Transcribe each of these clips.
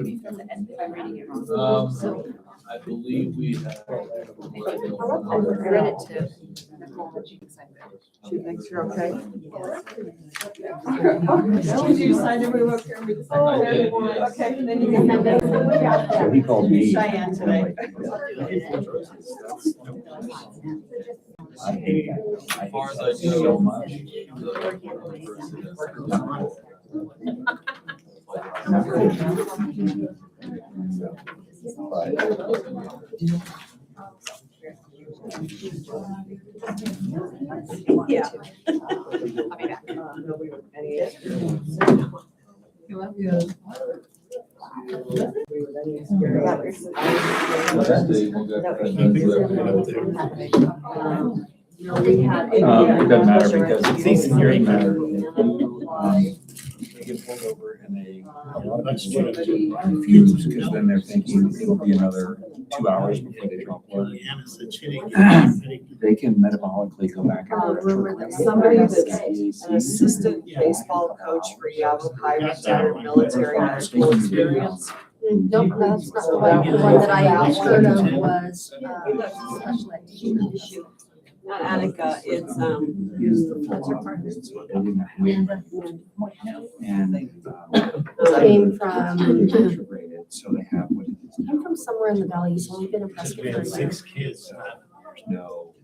if I'm reading it wrong. So I believe we have. I read it to Nicole, but she decided that. She thinks you're okay? Did you decide we were okay? I did, yes. Okay, then you can send it. So he called me. Cheyenne today. As far as I know, so much. Yeah. I'll be back. It doesn't matter because it's hearing matter. They get pulled over and they, a lot of people get confused because then they're thinking it'll be another 2 hours before they draw blood. They can metabolically go back and Somebody that's an assistant baseball coach for Yavapai, retired military high school experience. Nope, that's not the one. The one that I heard of was special ed teacher. Not Annika, it's, That's her partner. And Came from, integrated, so they have what it is. I'm from somewhere in the valley, so we've been in Prescott for a while. Kids. No.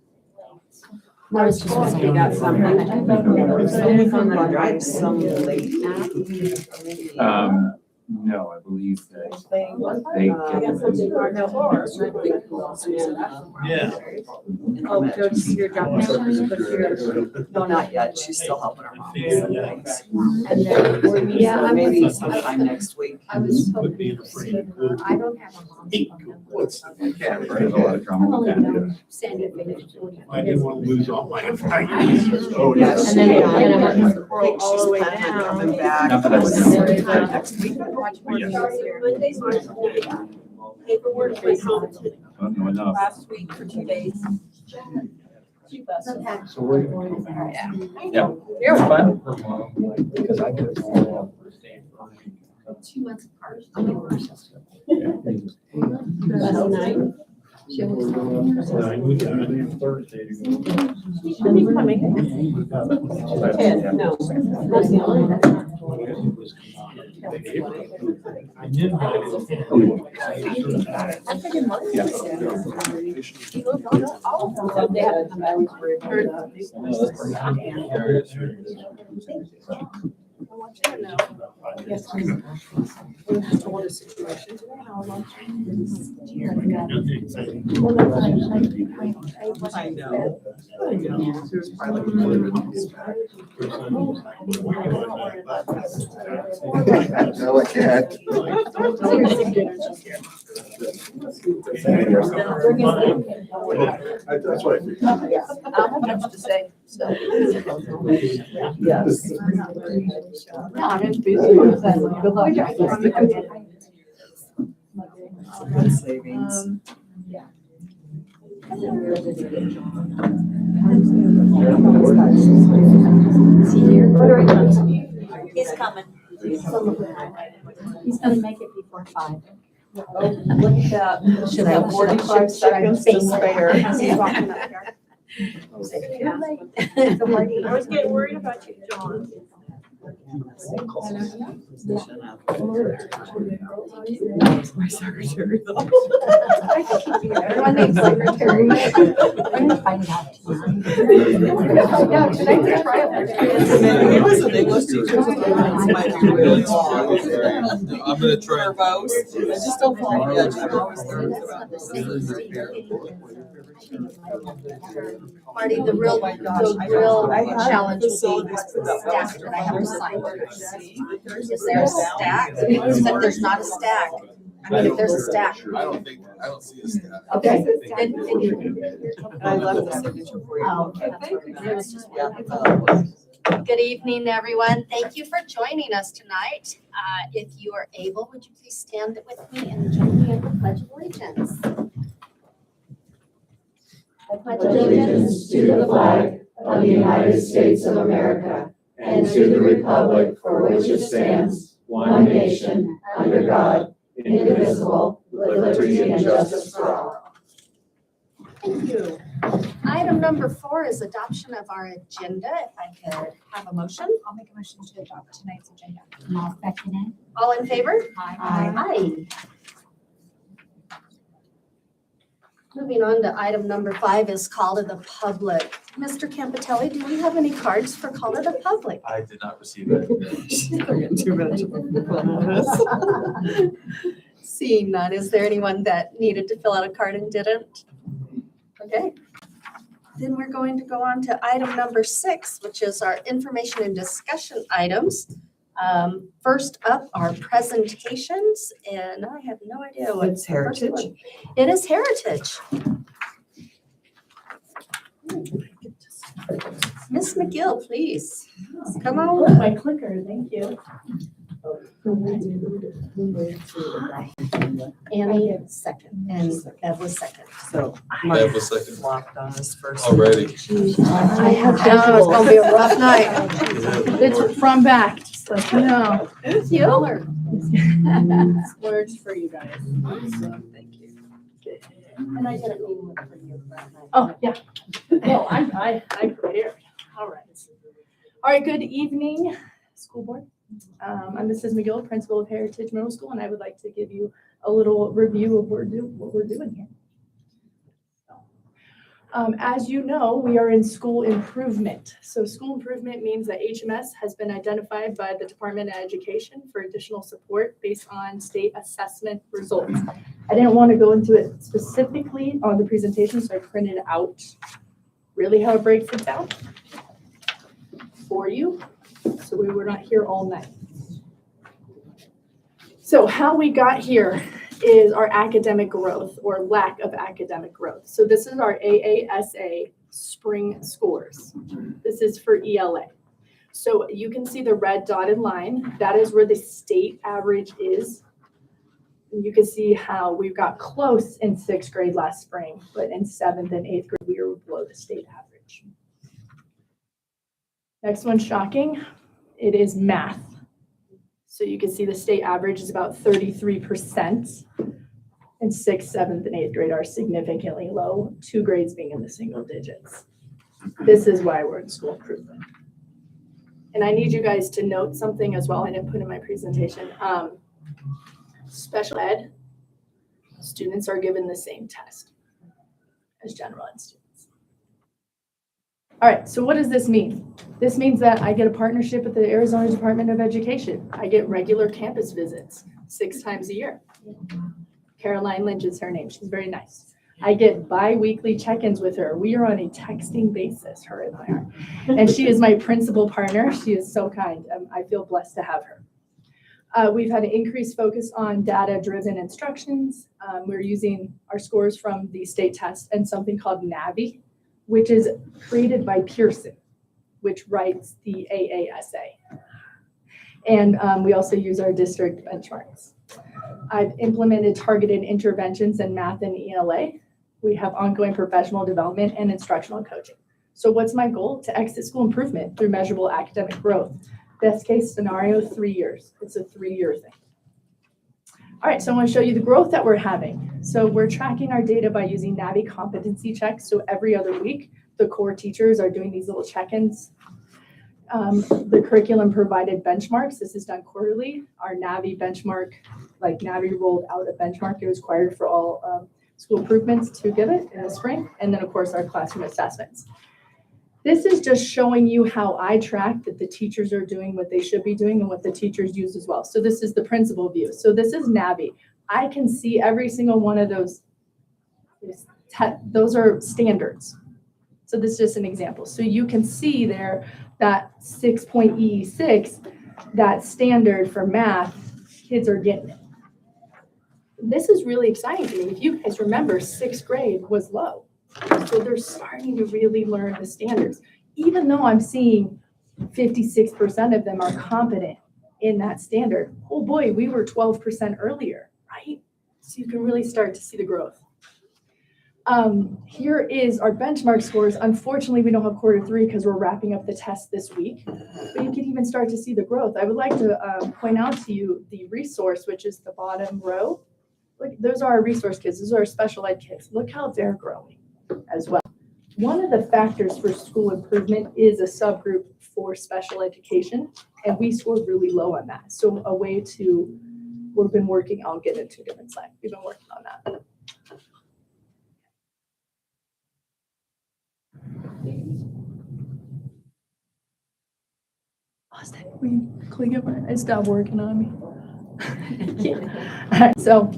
No, it's just. they got something. Some drive, some late. No, I believe that they Yeah. Oh, Joe's here dropping something, but here, no, not yet, she's still helping her mom. And then, yeah, So I'm. maybe sometime next week. I was Would hoping be to in a see pretty her. good- I don't have a mom's phone number. Yeah, there's a lot of drama I've with only that. known Sandy for 40 I didn't years. want to lose all my. Oh, yes. And then, I and think then she's all the way down. Coming back. Not that I would know. Sometime next week. watch more Yeah. shows here. Paperwork was home Don't know enough. last week for 2 days. So we're. Yeah. You're fine. Because I could. 2 months apart. Last night. She was. Thursday. She should be coming. Ted, no. That's the only one. I did. I figured Mark Yeah. was there. He moved on to all of them. They had to come back and worry about it. Yes. We just told a situation today, how long? I know. There's probably. No, I can't. That's what I figured. I don't have much to say, so. Yes. No, I'm just busy. Good luck. Savings. Is he here? He's coming. He's gonna make it before 5. Look at that. Should I- 45 seconds to spare. He's walking up here. I was getting worried about you, John. My secretary though. Everyone needs secretary. We're gonna find out tomorrow. Yeah, tonight try It was an English teacher. Might be really long. I'm gonna try. Verbose. I just don't follow the edge. I'm always Marty, the real, the real challenge will be the stack that I have to sign. Is there a stack? Is that there's not a stack? I mean, if there's a stack. I don't see a stack. Okay. I left the signature for you. Oh, okay. Yeah. Good evening, everyone. Thank you for joining us tonight. If you are able, would you please stand with me and join me in the Pledge of Allegiance? I pledge Allegiance to the flag of the United States of America and to the republic for which it stands, one nation, under God, indivisible, with liberty and justice for all. Thank you. Item number 4 is adoption of our agenda. If I could have a motion. I'll make a motion to adopt tonight's agenda. I'll second it. All in favor? Aye. Aye. Moving on to item number 5 is call to the public. Mr. Campitelli, do we have any cards for call to the public? I did not receive that. I got 2 minutes of fun on this. Seeing none, is there anyone that needed to fill out a card and didn't? Okay. Then we're going to go on to item number 6, which is our information and discussion items. First up are presentations, and I have no idea what It's heritage. it is. Heritage. Miss McGill, please. Come on. My clicker, thank you. Annie, second, and Bev was second. So Bev Mike was second. flopped on us first. Already. I have Oh, it's gonna be a rough night. It's from back, just like, you know. It's you. Words for you guys. Thank you. And I didn't mean one for you. Oh, yeah. No, I prepared. All right. All right, good evening, school board. I'm Mrs. McGill, principal of Heritage Middle School, and I would like to give you a little review of what we're doing here. As you know, we are in school improvement. So school improvement means that HMS has been identified by the Department of Education for additional support based on state assessment results. I didn't want to go into it specifically on the presentation, so I printed out really how it breaks it down for you, so we were not here all night. So how we got here is our academic growth or lack of academic growth. So this is our AASA spring scores. This is for ELA. So you can see the red dotted line. That is where the state average is. And you can see how we've got close in 6th grade last spring, but in 7th and 8th grade, we were below the state average. Next one, shocking. It is math. So you can see the state average is about 33%. And 6th, 7th, and 8th grade are significantly low, 2 grades being in the single digits. This is why we're in school improvement. And I need you guys to note something as well I didn't put in my presentation. Special ed students are given the same test as general ed students. All right, so what does this mean? This means that I get a partnership with the Arizona Department of Education. I get regular campus visits 6 times a year. Caroline Lynch is her name. She's very nice. I get bi-weekly check-ins with her. We are on a texting basis, her and I are. And she is my principal partner. She is so kind. I feel blessed to have her. We've had an increased focus on data-driven instructions. We're using our scores from the state test and something called NAVI, which is created by Pearson, which writes the AASA. And we also use our district benchmarks. I've implemented targeted interventions in math and ELA. We have ongoing professional development and instructional coaching. So what's my goal? To exit school improvement through measurable academic growth. Best case scenario, 3 years. It's a 3-year thing. All right, so I want to show you the growth that we're having. So we're tracking our data by using NAVI competency checks. So every other week, the core teachers are doing these little check-ins. The curriculum provided benchmarks. This is done quarterly. Our NAVI benchmark, like NAVI rolled out a benchmark. It was required for all school improvements to give it in the spring. And then of course our classroom assessments. This is just showing you how I track that the teachers are doing what they should be doing and what the teachers use as well. So this is the principal view. So this is NAVI. I can see every single one of those. Those are standards. So this is just an example. So you can see there that 6.E6, that standard for math, kids are getting it. This is really exciting to me. If you guys remember, 6th grade was low. So they're starting to really learn the standards. Even though I'm seeing 56% of them are competent in that standard, oh boy, we were 12% earlier, right? So you can really start to see the growth. Here is our benchmark scores. Unfortunately, we don't have quarter three because we're wrapping up the test this week, but you can even start to see the growth. I would like to point out to you the resource, which is the bottom row. Look, those are our resource kids. Those are our special ed kids. Look how they're growing as well. One of the factors for school improvement is a subgroup for special education, and we scored really low on that. So a way to, we've been working, I'll get into a different slide. We've been working on that. Austin, will you click it? It stopped working on me. Yeah. All right, so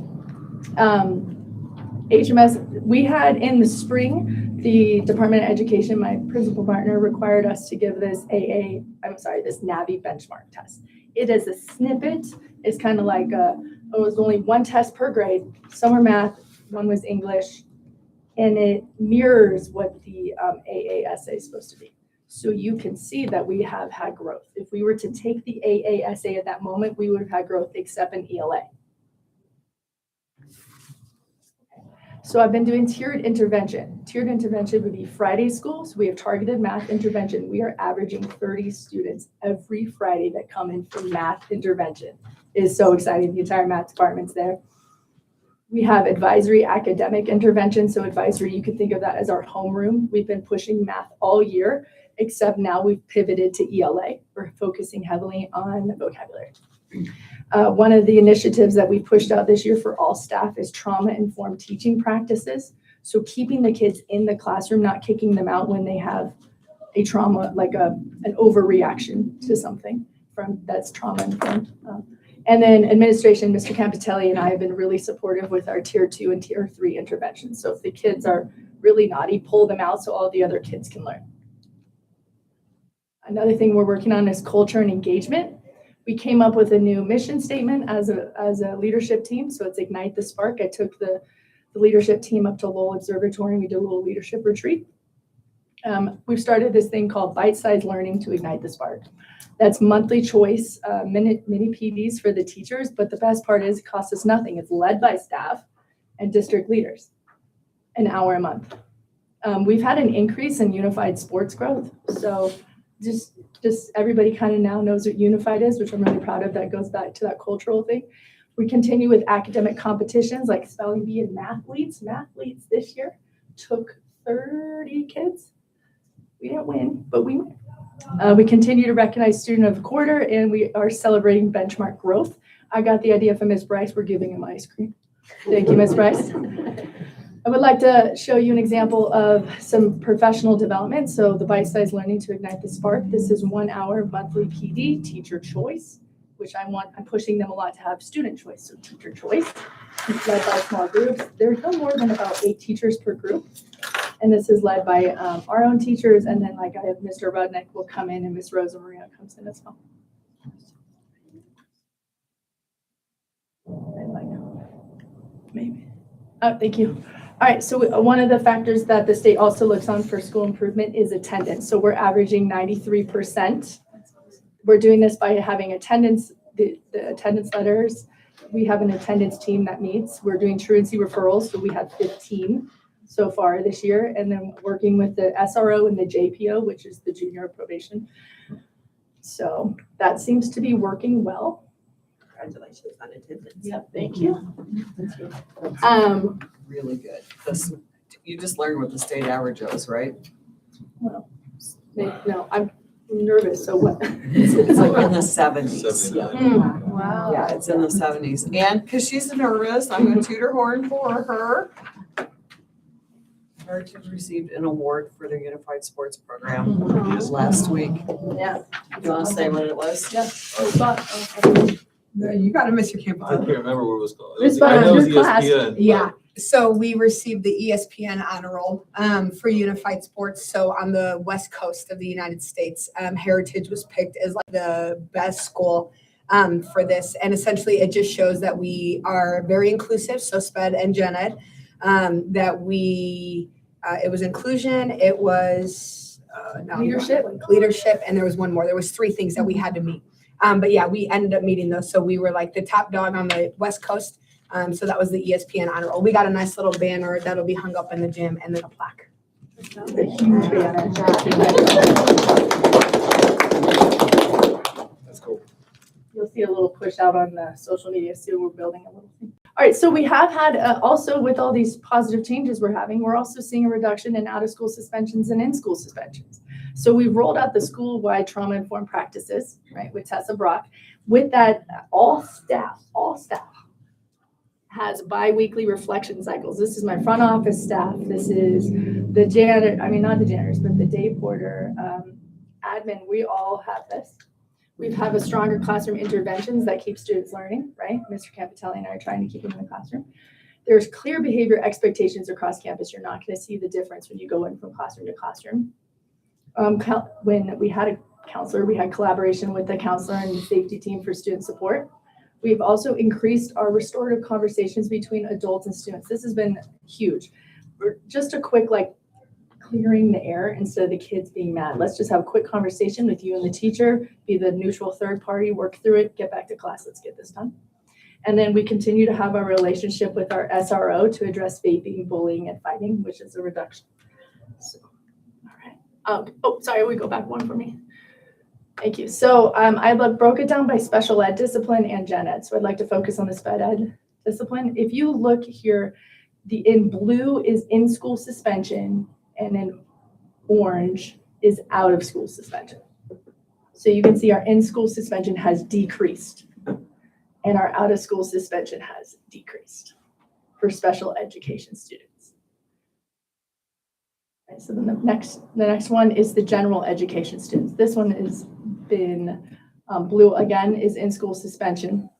HMS, we had in the spring, the Department of Education, my principal partner, required us to give this this NAVI benchmark test. It is a snippet. It's kind of like it was only one test per grade. Some were math, one was English, and it mirrors what the AASA is supposed to be. So you can see that we have had growth. If we were to take the AASA at that moment, we would have had growth except in ELA. So I've been doing tiered intervention. Tiered intervention would be Friday school. So we have targeted math intervention. We are averaging 30 students every Friday that come in for math intervention. It is so exciting. The entire math department's there. We have advisory academic intervention. So advisory, you can think of that as our homeroom. We've been pushing math all year, except now we've pivoted to ELA. We're focusing heavily on vocabulary. One of the initiatives that we pushed out this year for all staff is trauma-informed teaching practices. So keeping the kids in the classroom, not kicking them out when they have a trauma, like an overreaction to something that's trauma-informed. And then administration, Mr. Campitelli and I have been really supportive with our tier 2 and tier 3 interventions. So if the kids are really naughty, pull them out so all the other kids can learn. Another thing we're working on is culture and engagement. We came up with a new mission statement as a leadership team. So it's Ignite the Spark. I took the leadership team up to Lowell Observatory and we did a little leadership retreat. We've started this thing called bite-sized learning to ignite the spark. That's monthly choice, mini PDs for the teachers. But the best part is it costs us nothing. It's led by staff and district leaders, an hour a month. We've had an increase in unified sports growth. So just everybody kind of now knows what unified is, which I'm really proud of. That goes back to that cultural thing. We continue with academic competitions like spelling bee and math leads. Math leads this year took 30 kids. We didn't win, but we win. We continue to recognize student of the quarter, and we are celebrating benchmark growth. I got the idea from Ms. Bryce. We're giving him ice cream. Thank you, Ms. Bryce. I would like to show you an example of some professional development. So the bite-sized learning to ignite the spark. This is 1 hour monthly PD, teacher choice, which I'm pushing them a lot to have student choice. So teacher choice, led by small groups. There's no more than about 8 teachers per group. And this is led by our own teachers. And then like I have Mr. Rudnick will come in and Ms. Rosa Maria comes in as well. Maybe. Oh, thank you. All right, so one of the factors that the state also looks on for school improvement is attendance. So we're averaging 93%. We're doing this by having attendance, the attendance letters. We have an attendance team that meets. We're doing truancy referrals, so we have 15 so far this year, and then working with the SRO and the JPO, which is the junior probation. So that seems to be working well. Congratulations on attendance. Yep, thank you. Really good. You just learned what the state average is, right? Well, no, I'm nervous, so what? It's like in the 70s. 79. Wow. Yeah, it's in the 70s. And because she's nervous, I'm going to toot her horn for her. Heritage received an award for their unified sports program last week. Yeah. Do you want to say what it was? No, you got to miss your I can't campus. remember what it was called. It's I know it was your class. ESPN. but- Yeah. So we received the ESPN honor roll for unified sports. So on the West Coast of the United States, Heritage was picked as like the best school for this. And essentially it just shows that we are very inclusive. So SPED and Gen Ed, that we, it was inclusion, it was leadership, and there was one more. There was 3 things that we had to meet. But yeah, we ended up meeting those. So we were like the top dog on the West Coast So that was the ESPN honor roll. We got a nice little banner that'll be hung up in the gym and then a plaque. A huge banner. That's cool. You'll see a little push out on the social media soon. We're building a little thing. All right, so we have had also with all these positive changes we're having, we're also seeing a reduction in out-of-school suspensions and in-school suspensions. So we've rolled out the school-wide trauma-informed practices, right, with Tessa Brock. With that, all staff has bi-weekly reflection cycles. This is my front office staff. This is the janitor, not the janitors, but the day porter, admin. We all have this. We have a stronger classroom interventions that keep students learning, right? Mr. Campitelli and I are trying to keep them in the classroom. There's clear behavior expectations across campus. You're not going to see the difference when you go in from classroom to classroom. When we had a counselor, we had collaboration with the counselor and the safety team for student support. We've also increased our restorative conversations between adults and students. This has been huge. Just a quick, clearing the air instead of the kids being mad. Let's just have a quick conversation with you and the teacher, be the neutral third party, work through it, get back to class, let's get this done. And then we continue to have our relationship with our SRO to address vaping, bullying, and fighting, which is a reduction. So, all right. Sorry, we go back one for me. Thank you. So I broke it down by special ed discipline and gen ed. So I'd like to focus on the sped ed discipline. If you look here, in blue is in-school suspension, and in orange is out of school suspension. So you can see our in-school suspension has decreased and our out of school suspension has decreased for special education students. Okay, so then the next one is the general education students. This one has been blue again, is in-school suspension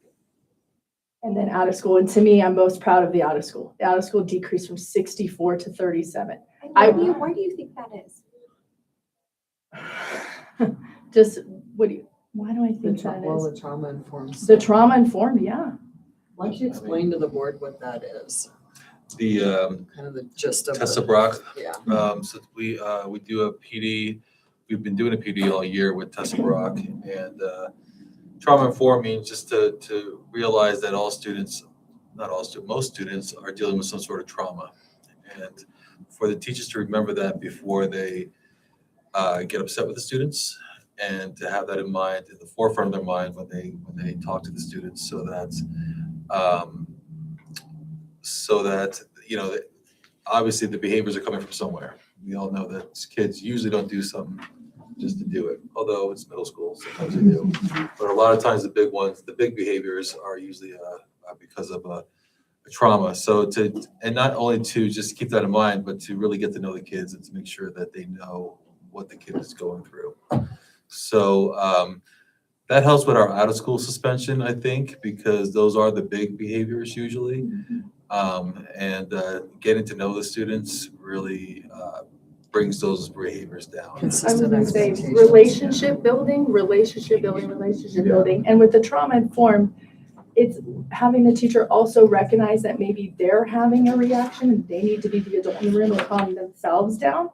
and then out of school. And to me, I'm most proud of the out of school. The out of school decreased from 64 to 37. Why do you think that is? Why do I think that is? The trauma informed. The trauma informed, yeah. Why don't you explain to the board what that is? The Kind of the gist of it. Tessa Brock. Yeah. So we do a PD. We've been doing a PD all year with Tessa Brock, and trauma informed means just to realize that all students, not all students, most students are dealing with some sort of trauma, and for the teachers to remember that before they get upset with the students, and to have that in mind, in the forefront of their mind when they talk to the students, so that obviously the behaviors are coming from somewhere. We all know that kids usually don't do something just to do it, although it's middle school, sometimes they do. But a lot of times the big behaviors are usually because of a trauma. So and not only to just keep that in mind, but to really get to know the kids and to make sure that they know what the kid is going through. So that helps with our out of school suspension, I think, because those are the big behaviors usually. And getting to know the students really brings those behaviors down. I was Consistent going to say expectations. relationship building. And with the trauma informed, it's having the teacher also recognize that maybe they're having a reaction and they need to be the adult in the room and calm themselves down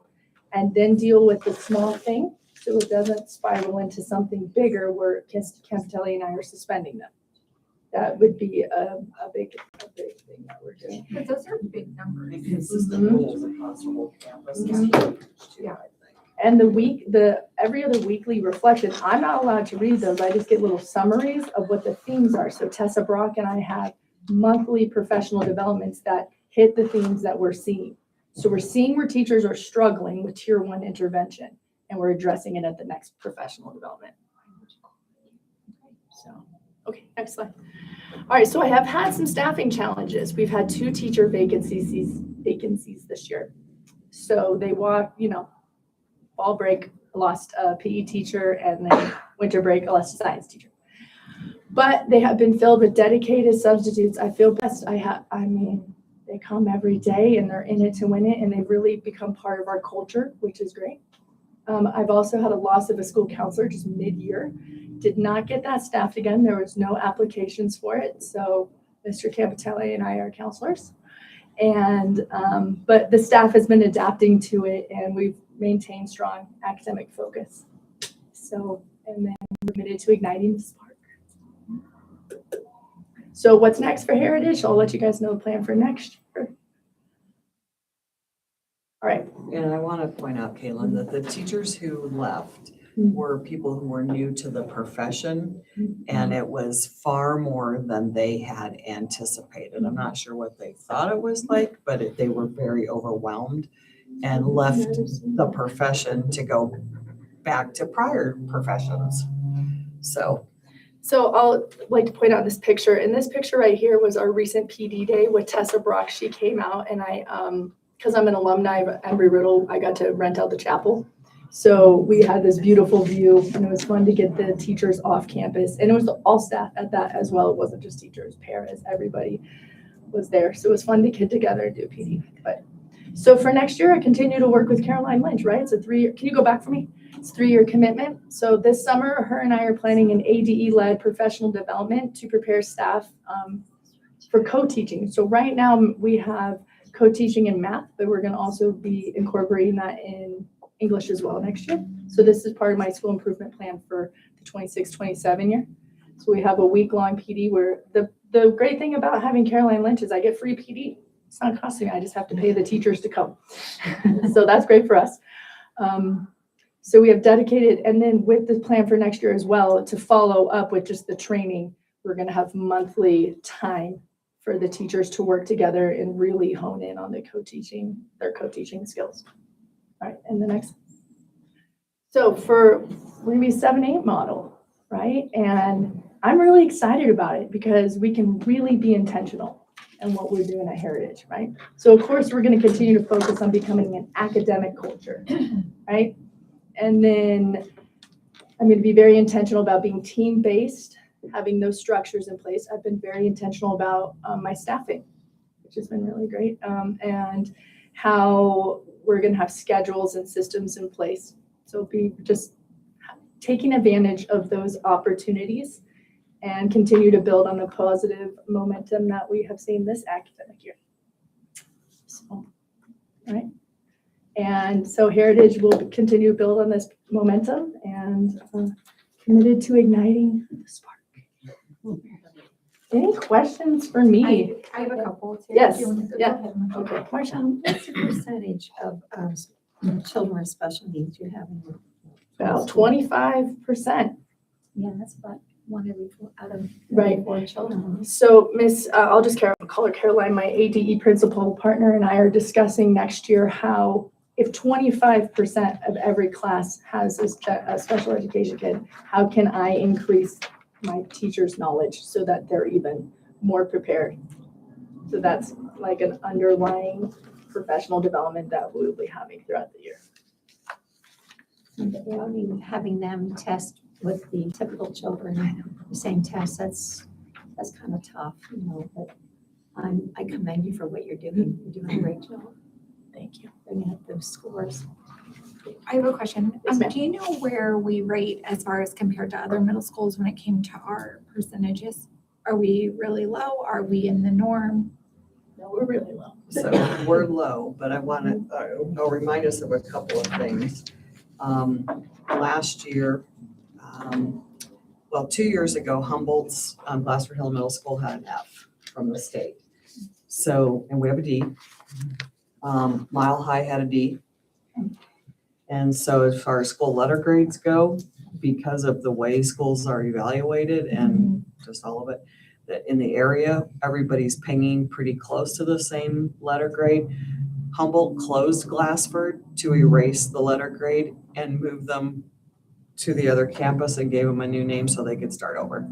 and then deal with the small thing so it doesn't spiral into something bigger where Campitelli and I are suspending them. That would be a big thing that we're doing. But those are big numbers. And consistent rules across the whole campus is huge too, I think. And every other weekly reflection, I'm not allowed to read those. I just get little summaries of what the themes are. So Tessa Brock and I have monthly professional developments that hit the themes that we're seeing. So we're seeing where teachers are struggling with tier 1 intervention, and we're addressing it at the next professional development. So, okay, next slide. All right, so I have had some staffing challenges. We've had 2 teacher vacancies this year. So they fall break, I lost a PE teacher, and then winter break, I lost a science teacher. But they have been filled with dedicated substitutes. I feel blessed. They come every day and they're in it to win it, and they've really become part of our culture, which is great. I've also had a loss of a school counselor just mid-year. Did not get that staffed again. There was no applications for it. So Mr. Campitelli and I are counselors. And but the staff has been adapting to it, and we've maintained strong academic focus. So, and then we're committed to igniting the spark. So what's next for Heritage? I'll let you guys know the plan for next year. All right. And I want to point out, Caitlin, that the teachers who left were people who were new to the profession, and it was far more than they had anticipated. I'm not sure what they thought it was like, but they were very overwhelmed and left the profession to go back to prior professions. So I'll like to point out this picture. And this picture right here was our recent PD day with Tessa Brock. She came out, and I, because I'm an alumni of Embry-Riddle, I got to rent out the chapel. So we had this beautiful view, and it was fun to get the teachers off campus. And it was all staff at that as well. It wasn't just teachers, parents, everybody was there. So it was fun to get together and do PD. But so for next year, I continue to work with Caroline Lynch, right? It's a 3-year, can you go back for me? It's a 3-year commitment. So this summer, her and I are planning an ADE-led professional development to prepare staff for co-teaching. So right now we have co-teaching in math, but we're gonna also be incorporating that in English as well next year. So this is part of my school improvement plan for the 26-27 year. So we have a week-long PD where the great thing about having Caroline Lynch is I get free PD. It's not costing me, I just have to pay the teachers to come. So that's great for us. So we have dedicated, and then with the plan for next year as well, to follow up with just the training, we're gonna have monthly time for the teachers to work together and really hone in on their co-teaching skills. All right, and the next. So we're gonna be 7-8 model, right? And I'm really excited about it because we can really be intentional in what we're doing at Heritage, right? So of course, we're gonna continue to focus on becoming an academic culture, right? And then I'm gonna be very intentional about being team-based, having those structures in place. I've been very intentional about my staffing, which has been really great, and how we're gonna have schedules and systems in place. So be just taking advantage of those opportunities and continue to build on the positive momentum that we have seen this academic year. So, all right. And so Heritage will continue to build on this momentum and committed to igniting the spark. Any questions for me? I have a couple too. Yes, Do you want to go yeah. ahead? Okay, Marcia. What's the percentage of children with special needs you have in your? About 25%. Yeah, that's about 1 every 4 out of Right. 4 children. So I'll just call her Caroline, my ADE principal partner, and I are discussing next year how if 25% of every class has a special education kid, how can I increase my teachers' knowledge so that they're even more prepared? So that's like an underlying professional development that we'll be having throughout the year. I mean, having them test with the typical children, the same test, that's kind of tough, you know, but I commend you for what you're doing. You're doing a great job. Thank you. Bringing up those scores. I have a question. Yes, ma'am. Do you know where we rate as far as compared to other middle schools when it came to our percentages? Are we really low? Are we in the norm? No, we're really low. So we're low, but I want to, I'll remind us of a couple of things. Last year, 2 years ago, Humboldt's Glassford Hill Middle School had an F from the state. So, and we have a D. Mile High had a D. And so as far as school letter grades go, because of the way schools are evaluated and just all of it, that in the area, everybody's pinging pretty close to the same letter grade. Humboldt closed Glassford to erase the letter grade and move them to the other campus and gave them a new name so they could start over.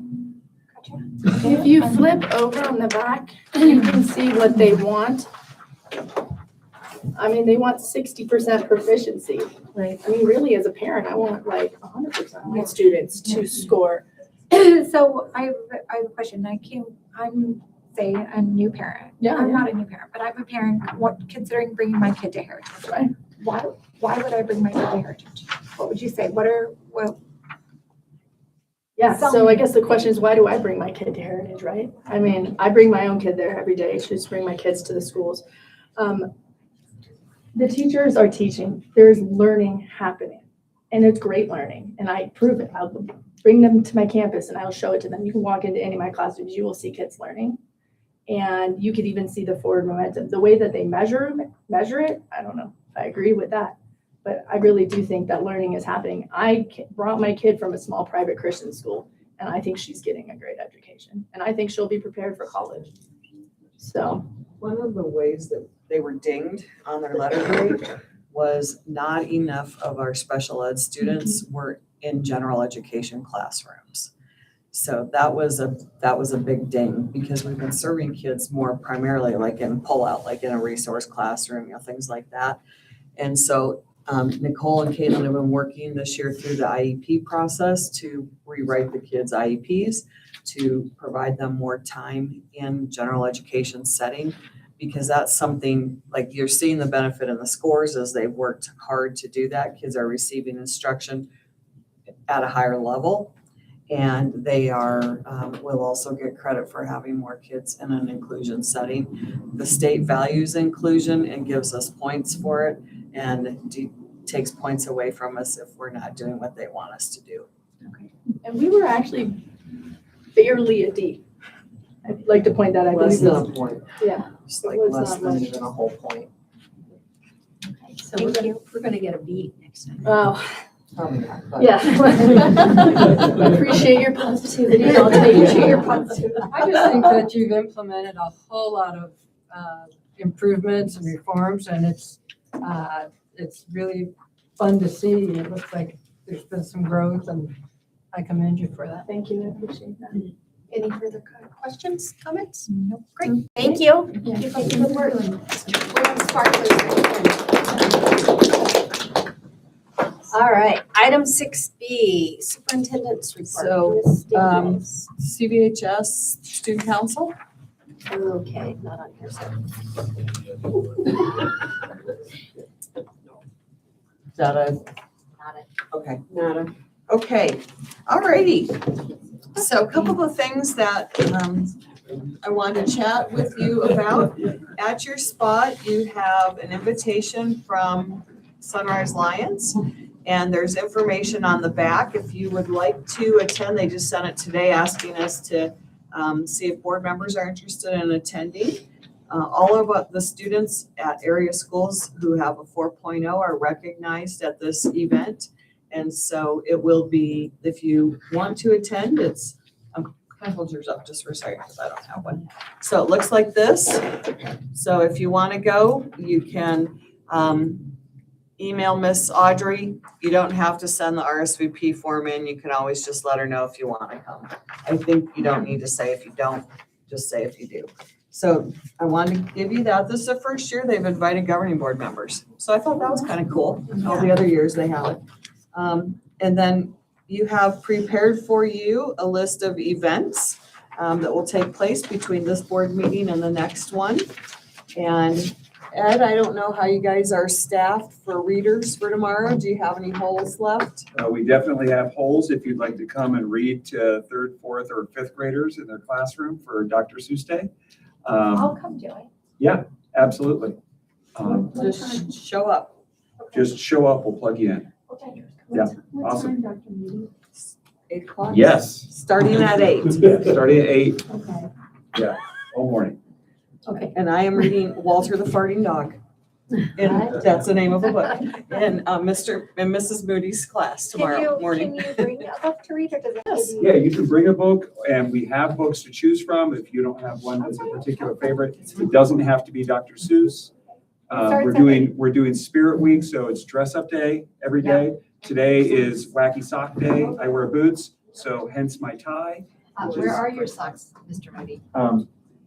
If you flip over on the back, you can see what they want. I mean, they want 60% proficiency. Right. I mean, really, as a parent, I want like 100% of my students to score. So I have a question. I'm say a new parent. Yeah, I'm yeah. not a new parent, but I'm a parent considering bringing my kid to Heritage. Right. Why would I bring my kid to Heritage? What would you say? Yeah, so I guess the question is, why do I bring my kid to Heritage, right? I mean, I bring my own kid there every day. I just bring my kids to the schools. The teachers are teaching. There's learning happening, and it's great learning, and I prove it. I'll bring them to my campus and I'll show it to them. You can walk into any of my classrooms, you will see kids learning. And you could even see the forward momentum. The way that they measure it, I don't know if I agree with that, but I really do think that learning is happening. I brought my kid from a small private Christian school, and I think she's getting a great education, and I think she'll be prepared for college. So One of the ways that they were dinged on their letter grade was not enough of our special ed students were in general education classrooms. So that was a big ding, because we've been serving kids more primarily like in pullout, like in a resource classroom, things like that. And so Nicole and Caitlin have been working this year through the IEP process to rewrite the kids' IEPs, to provide them more time in general education setting, because that's something, like you're seeing the benefit in the scores as they've worked hard to do that. Kids are receiving instruction at a higher level. And they will also get credit for having more kids in an inclusion setting. The state values inclusion and gives us points for it, and takes points away from us if we're not doing what they want us to do. and we were actually barely a D. I'd like to point that, I Less believe. than a point. Yeah. Just like It was less not than much. even a whole point. So we're gonna get a beat next time. Oh, Probably not, but. yeah. Appreciate your positivity. I'll take your positivity. I just think that you've implemented a whole lot of improvements and reforms, and it's really fun to see. It looks like there's been some growth, and I commend you for that. Thank you, I appreciate that. Any further questions, comments? Nope. Great, thank you. Keep up the good work. We're on sparklers. All right, item 6B, superintendent's report. So, Ms. Davis. CVHS Student Council? Okay, not on here, so. Is that a? Got it. Okay. Okay, alrighty. So a couple of things that I wanted to chat with you about. At your spot, you have an invitation from Sunrise Lions, and there's information on the back if you would like to attend. They just sent it today asking us to see if board members are interested in attending. All of the students at area schools who have a 4.0 are recognized at this event. And so it will be, if you want to attend, can I hold yours up just for a second because I don't have one. So it looks like this. So if you want to go, you can email Miss Audrey. You don't have to send the RSVP form in. You can always just let her know if you want to come. I think you don't need to say if you don't, just say if you do. So I wanted to give you that. This is the first year they've invited governing board members. So I thought that was kind of cool. All the other years they haven't. And then you have prepared for you a list of events that will take place between this board meeting and the next one. And Ed, I don't know how you guys are staffed for readers for tomorrow. Do you have any holes left? We definitely have holes if you'd like to come and read to 3rd, 4th, or 5th graders in their classroom for Dr. Seuss Day. I'll come do it. Yeah, absolutely. Just show up. Just show up, we'll plug you in. Okay. Yeah, What awesome. time, Dr. Moody? 8 o'clock? Yes. Starting at 8. Starting at 8, Okay. all morning. Okay. And I am reading Walter the Farting Dog. And that's the name of a book. In Mr. and Mrs. Moody's class tomorrow morning. Can you bring a book to read, or does it have to be? Yeah, you can bring a book, and we have books to choose from. If you don't have one that's a particular favorite, it doesn't have to be Dr. Seuss. We're doing Spirit Week, so it's dress up day every day. Today is Wacky Sock Day. I wear boots, so hence my tie. Where are your socks, Mr. Moody?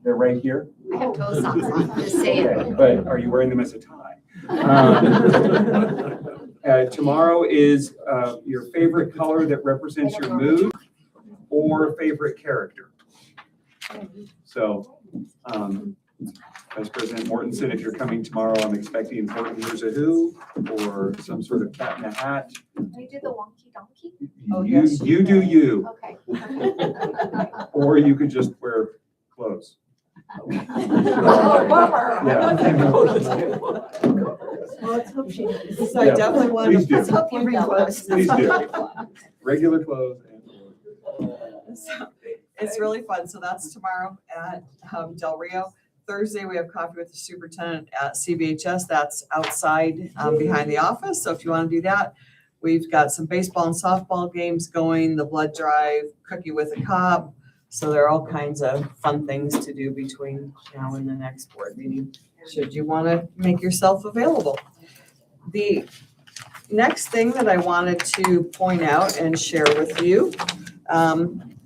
They're right here. I have toe socks on, just saying. Okay, but are you wearing them as a tie? Tomorrow is your favorite color that represents your mood or favorite character. So, Vice President Mortensen, if you're coming tomorrow, I'm expecting Horton Hears a Who or some sort of Cat in a Hat. Can we do the wonky donkey? Oh, You, yes. you do you, Okay. or you could just wear clothes. Oh, bummer. Well, let's hope she. So I Yeah, definitely want please do. to. Let's hope you bring clothes. Please do. Regular clothes and So it's really fun. So that's tomorrow at Del Rio. Thursday, we have coffee with the superintendent at CVHS. That's outside behind the office. So if you want to do that, we've got some baseball and softball games going, the blood drive, cookie with a cop. So there are all kinds of fun things to do between now and the next board meeting, should you want to make yourself available. The next thing that I wanted to point out and share with you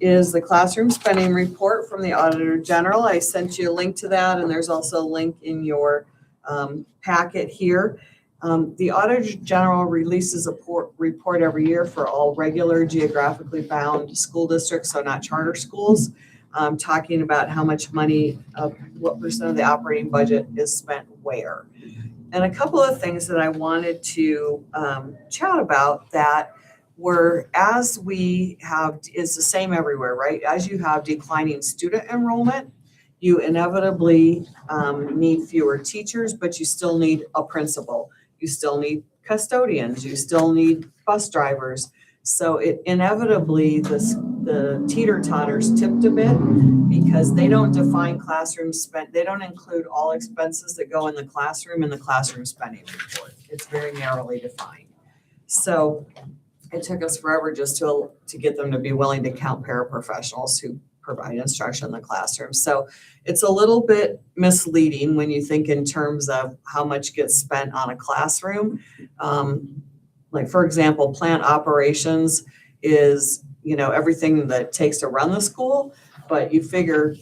is the classroom spending report from the Auditor General. I sent you a link to that, and there's also a link in your packet here. The Auditor General releases a report every year for all regular geographically bound school districts, so not charter schools, talking about how much money, what percent of the operating budget is spent where. And a couple of things that I wanted to chat about that were, as we have, is the same everywhere, right? As you have declining student enrollment, you inevitably need fewer teachers, but you still need a principal. You still need custodians. You still need bus drivers. So it inevitably, the teeter-totters tipped a bit because they don't define classroom spend. They don't include all expenses that go in the classroom spending report. It's very narrowly defined. So it took us forever just to get them to be willing to count paraprofessionals who provide instruction in the classroom. So it's a little bit misleading when you think in terms of how much gets spent on a classroom. Like, for example, plant operations is, everything that it takes to run the school, but you figure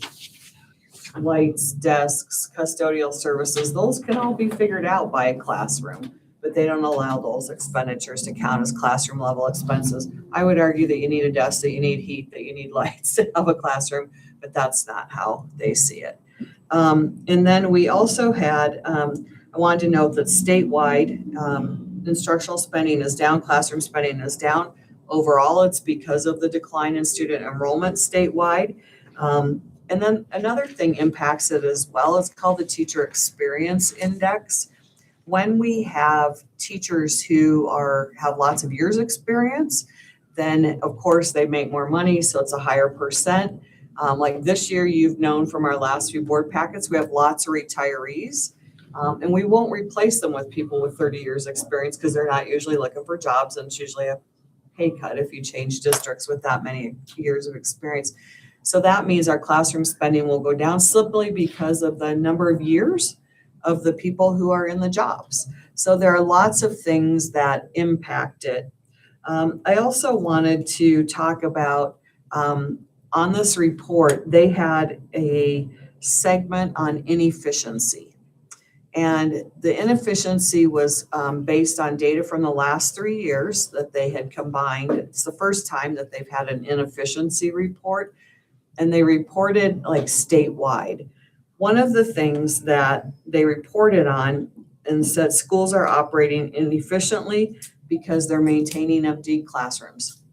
lights, desks, custodial services, those can all be figured out by a classroom, but they don't allow those expenditures to count as classroom level expenses. I would argue that you need a desk, that you need heat, that you need lights to have a classroom, but that's not how they see it. And then we also had, I wanted to note that statewide, instructional spending is down, classroom spending is down. Overall, it's because of the decline in student enrollment statewide. And then another thing impacts it as well. It's called the Teacher Experience Index. When we have teachers who have lots of years experience, then of course they make more money, so it's a higher percent. Like this year, you've known from our last few board packets, we have lots of retirees. And we won't replace them with people with 30 years experience because they're not usually looking for jobs, and it's usually a pay cut if you change districts with that many years of experience. So that means our classroom spending will go down simply because of the number of years of the people who are in the jobs. So there are lots of things that impact it. I also wanted to talk about, on this report, they had a segment on inefficiency. And the inefficiency was based on data from the last 3 years that they had combined. It's the first time that they've had an inefficiency report, and they reported like statewide. One of the things that they reported on and said schools are operating inefficiently because they're maintaining empty classrooms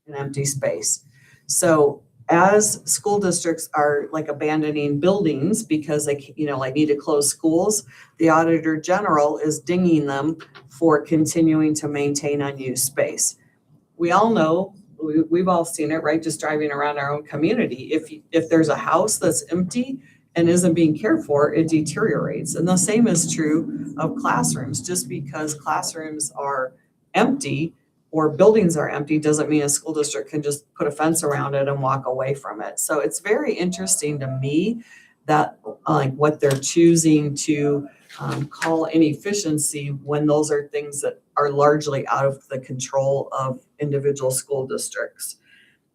and empty space. So as school districts are like abandoning buildings because they, need to close schools, the Auditor General is dinging them for continuing to maintain unused space. We all know, we've all seen it, right? Just driving around our own community. If there's a house that's empty and isn't being cared for, it deteriorates. And the same is true of classrooms. Just because classrooms are empty or buildings are empty doesn't mean a school district can just put a fence around it and walk away from it. So it's very interesting to me that what they're choosing to call inefficiency when those are things that are largely out of the control of individual school districts.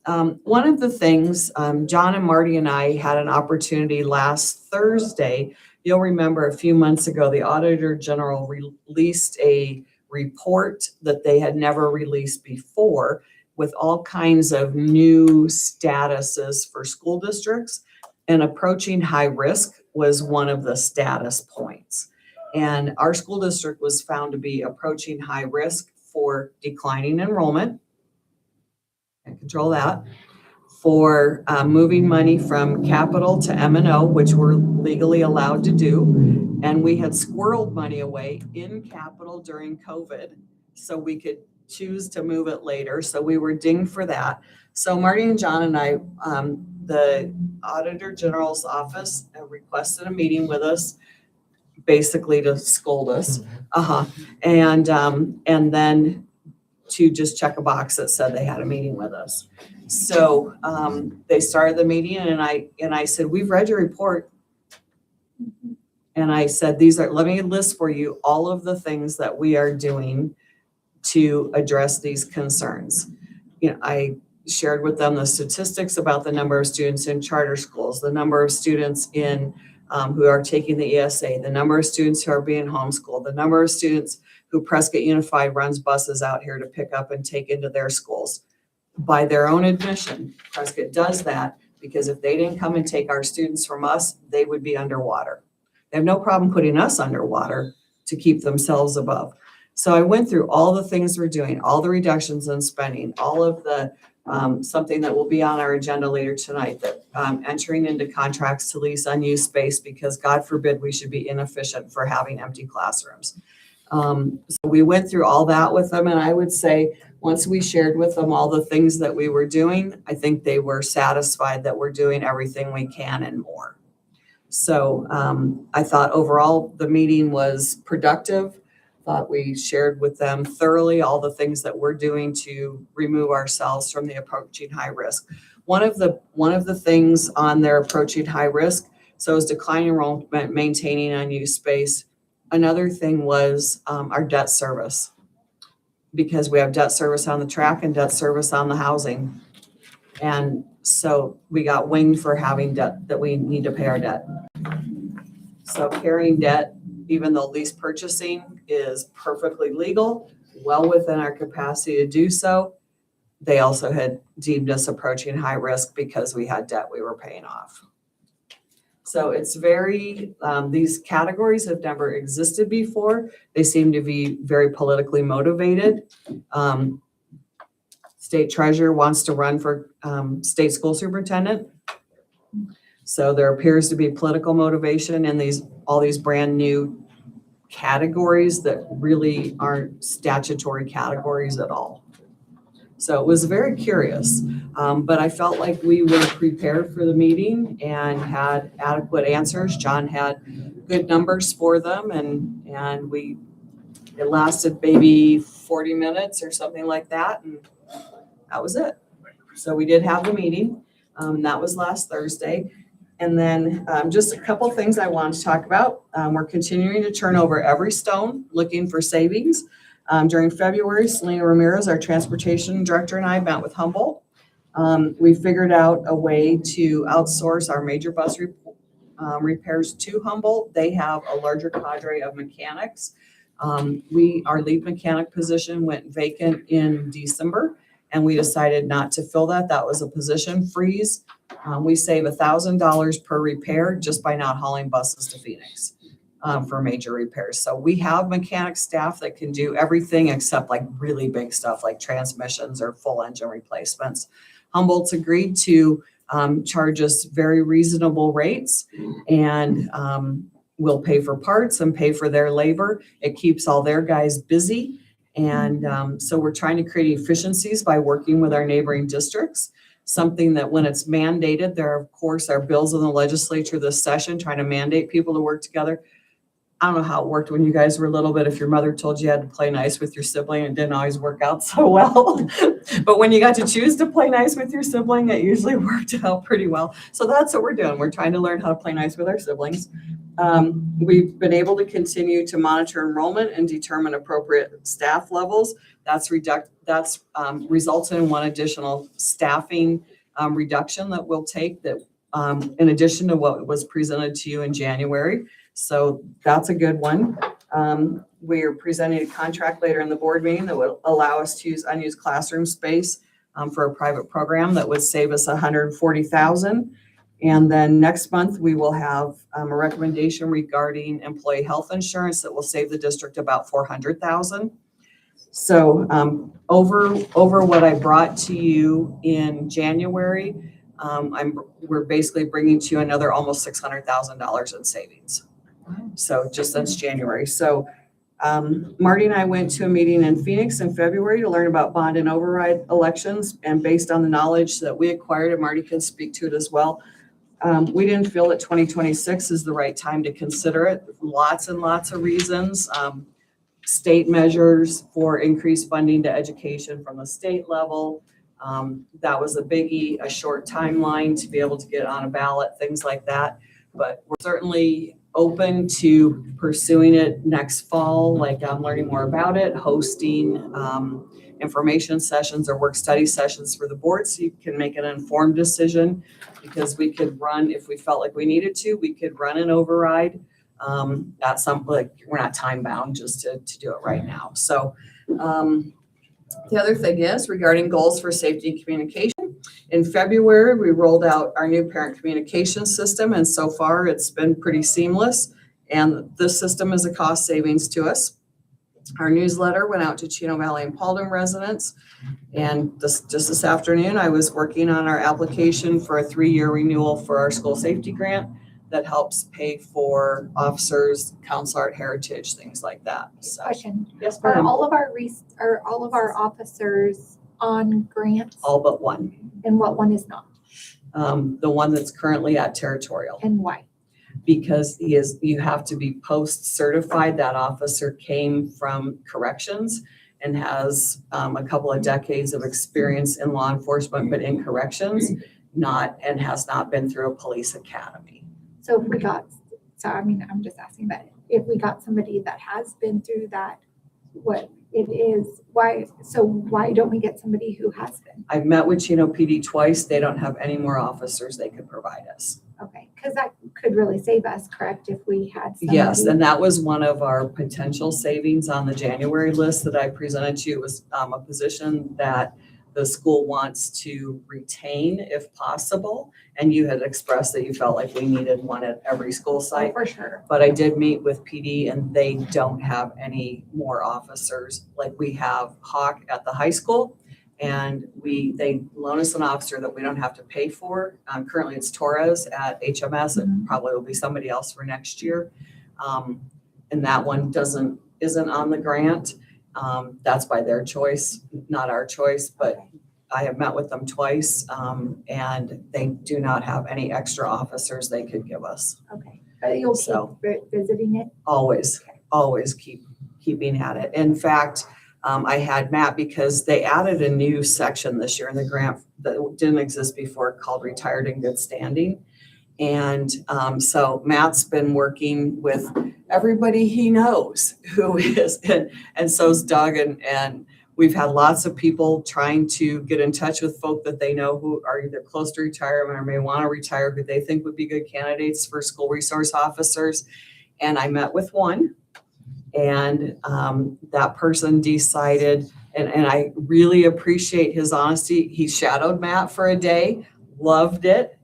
One of the things, John and Marty and I had an opportunity last Thursday. You'll remember a few months ago, the Auditor General released a report that they had never released before with all kinds of new statuses for school districts, and approaching high risk was one of the status points. And our school district was found to be approaching high risk for declining enrollment, and control that, for moving money from capital to M&O, which we're legally allowed to do. And we had squirreled money away in capital during COVID so we could choose to move it later, so we were dinged for that. So Marty and John and I, the Auditor General's office requested a meeting with us, basically to scold us. And then to just check a box that said they had a meeting with us. So they started the meeting and I said, we've read your report. And I said, let me list for you all of the things that we are doing to address these concerns. I shared with them the statistics about the number of students in charter schools, the number of students who are taking the ESA, the number of students who are being homeschooled, the number of students who Prescott Unified runs buses out here to pick up and take into their schools. By their own admission, Prescott does that because if they didn't come and take our students from us, they would be underwater. They have no problem putting us underwater to keep themselves above. So I went through all the things we're doing, all the reductions in spending, all of the something that will be on our agenda later tonight, that entering into contracts to lease unused space because God forbid we should be inefficient for having empty classrooms. So we went through all that with them, and I would say once we shared with them all the things that we were doing, I think they were satisfied that we're doing everything we can and more. So I thought overall the meeting was productive. Thought we shared with them thoroughly all the things that we're doing to remove ourselves from the approaching high risk. One of the things on their approaching high risk, so is declining enrollment, maintaining unused space. Another thing was our debt service, because we have debt service on the track and debt service on the housing. And so we got winged for having debt, that we need to pay our debt. So carrying debt, even though lease purchasing is perfectly legal, well within our capacity to do so, they also had deemed us approaching high risk because we had debt we were paying off. So it's very, these categories have never existed before. They seem to be very politically motivated. State treasurer wants to run for state school superintendent. So there appears to be political motivation in all these brand new categories that really aren't statutory categories at all. So it was very curious, but I felt like we were prepared for the meeting and had adequate answers. John had good numbers for them, and it lasted maybe 40 minutes or something like that, and that was it. So we did have the meeting. That was last Thursday. And then just a couple things I wanted to talk about. We're continuing to turn over every stone, looking for savings. During February, Selena Ramirez, our transportation director, and I met with Humboldt. We figured out a way to outsource our major bus repairs to Humboldt. They have a larger cadre of mechanics. Our lead mechanic position went vacant in December, and we decided not to fill that. That was a position freeze. We save $1,000 per repair just by not hauling buses to Phoenix for major repairs. So we have mechanic staff that can do everything except like really big stuff like transmissions or full engine replacements. Humboldt's agreed to charge us very reasonable rates, and we'll pay for parts and pay for their labor. It keeps all their guys busy. And so we're trying to create efficiencies by working with our neighboring districts. Something that when it's mandated, there of course are bills in the legislature this session trying to mandate people to work together. I don't know how it worked when you guys were little, but if your mother told you had to play nice with your sibling, it didn't always work out so well. But when you got to choose to play nice with your sibling, it usually worked out pretty well. So that's what we're doing. We're trying to learn how to play nice with our siblings. We've been able to continue to monitor enrollment and determine appropriate staff levels. That's results in one additional staffing reduction that we'll take, that in addition to what was presented to you in January. So that's a good one. We're presenting a contract later in the board meeting that would allow us to use unused classroom space for a private program that would save us $140,000. And then next month, we will have a recommendation regarding employee health insurance that will save the district about $400,000. So over what I brought to you in January, we're basically bringing to you another almost $600,000 in savings. So just since January. So Marty and I went to a meeting in Phoenix in February to learn about bond and override elections. And based on the knowledge that we acquired, and Marty can speak to it as well, we didn't feel that 2026 is the right time to consider it. Lots and lots of reasons. State measures for increased funding to education from the state level. That was a biggie, a short timeline to be able to get on a ballot, things like that. But we're certainly open to pursuing it next fall, like learning more about it, hosting information sessions or work study sessions for the board so you can make an informed decision, because we could run, if we felt like we needed to, we could run an override at some, like, we're not time bound just to do it right now. So the other thing is regarding goals for safety and communication. In February, we rolled out our new parent communication system, and so far it's been pretty seamless. And this system is a cost savings to us. Our newsletter went out to Chino Valley and Paulding residents. And just this afternoon, I was working on our application for a 3-year renewal for our school safety grant that helps pay for officers, council art heritage, things like that. So, Question, yes, are ma'am. all of our officers on grants All but one. and what one is not The one that's currently at territorial. and why? Because you have to be post certified. That officer came from corrections and has a couple of decades of experience in law enforcement, but in corrections, and has not been through a police academy. So if we got, I'm just asking, but if we got somebody that has been through that, what it is, why don't we get somebody who has been? I've met with Chino PD twice. They don't have any more officers they could provide us. Okay, because that could really save us, correct, if we had somebody? Yes, and that was one of our potential savings on the January list that I presented to you. It was a position that the school wants to retain if possible. And you had expressed that you felt like we needed one at every school Oh, site. for sure. But I did meet with PD and they don't have any more officers. Like we have Hawk at the high school and they loan us an officer that we don't have to pay for. Currently it's Torres at HMS. It probably will be somebody else for next year. And that one isn't on the grant. That's by their choice, not our choice, but I have met with them twice, and they do not have any extra officers they could give us. Okay, but you'll So- keep visiting it? Always keeping at it. In fact, I had Matt, because they added a new section this year in the grant that didn't exist before called Retired in Good Standing. And so Matt's been working with everybody he knows who is, and so's Doug, and we've had lots of people trying to get in touch with folk that they know who are either close to retirement or may want to retire, who they think would be good candidates for school resource officers. And I met with one, and that person decided, and I really appreciate his honesty. He shadowed Matt for a day, loved it,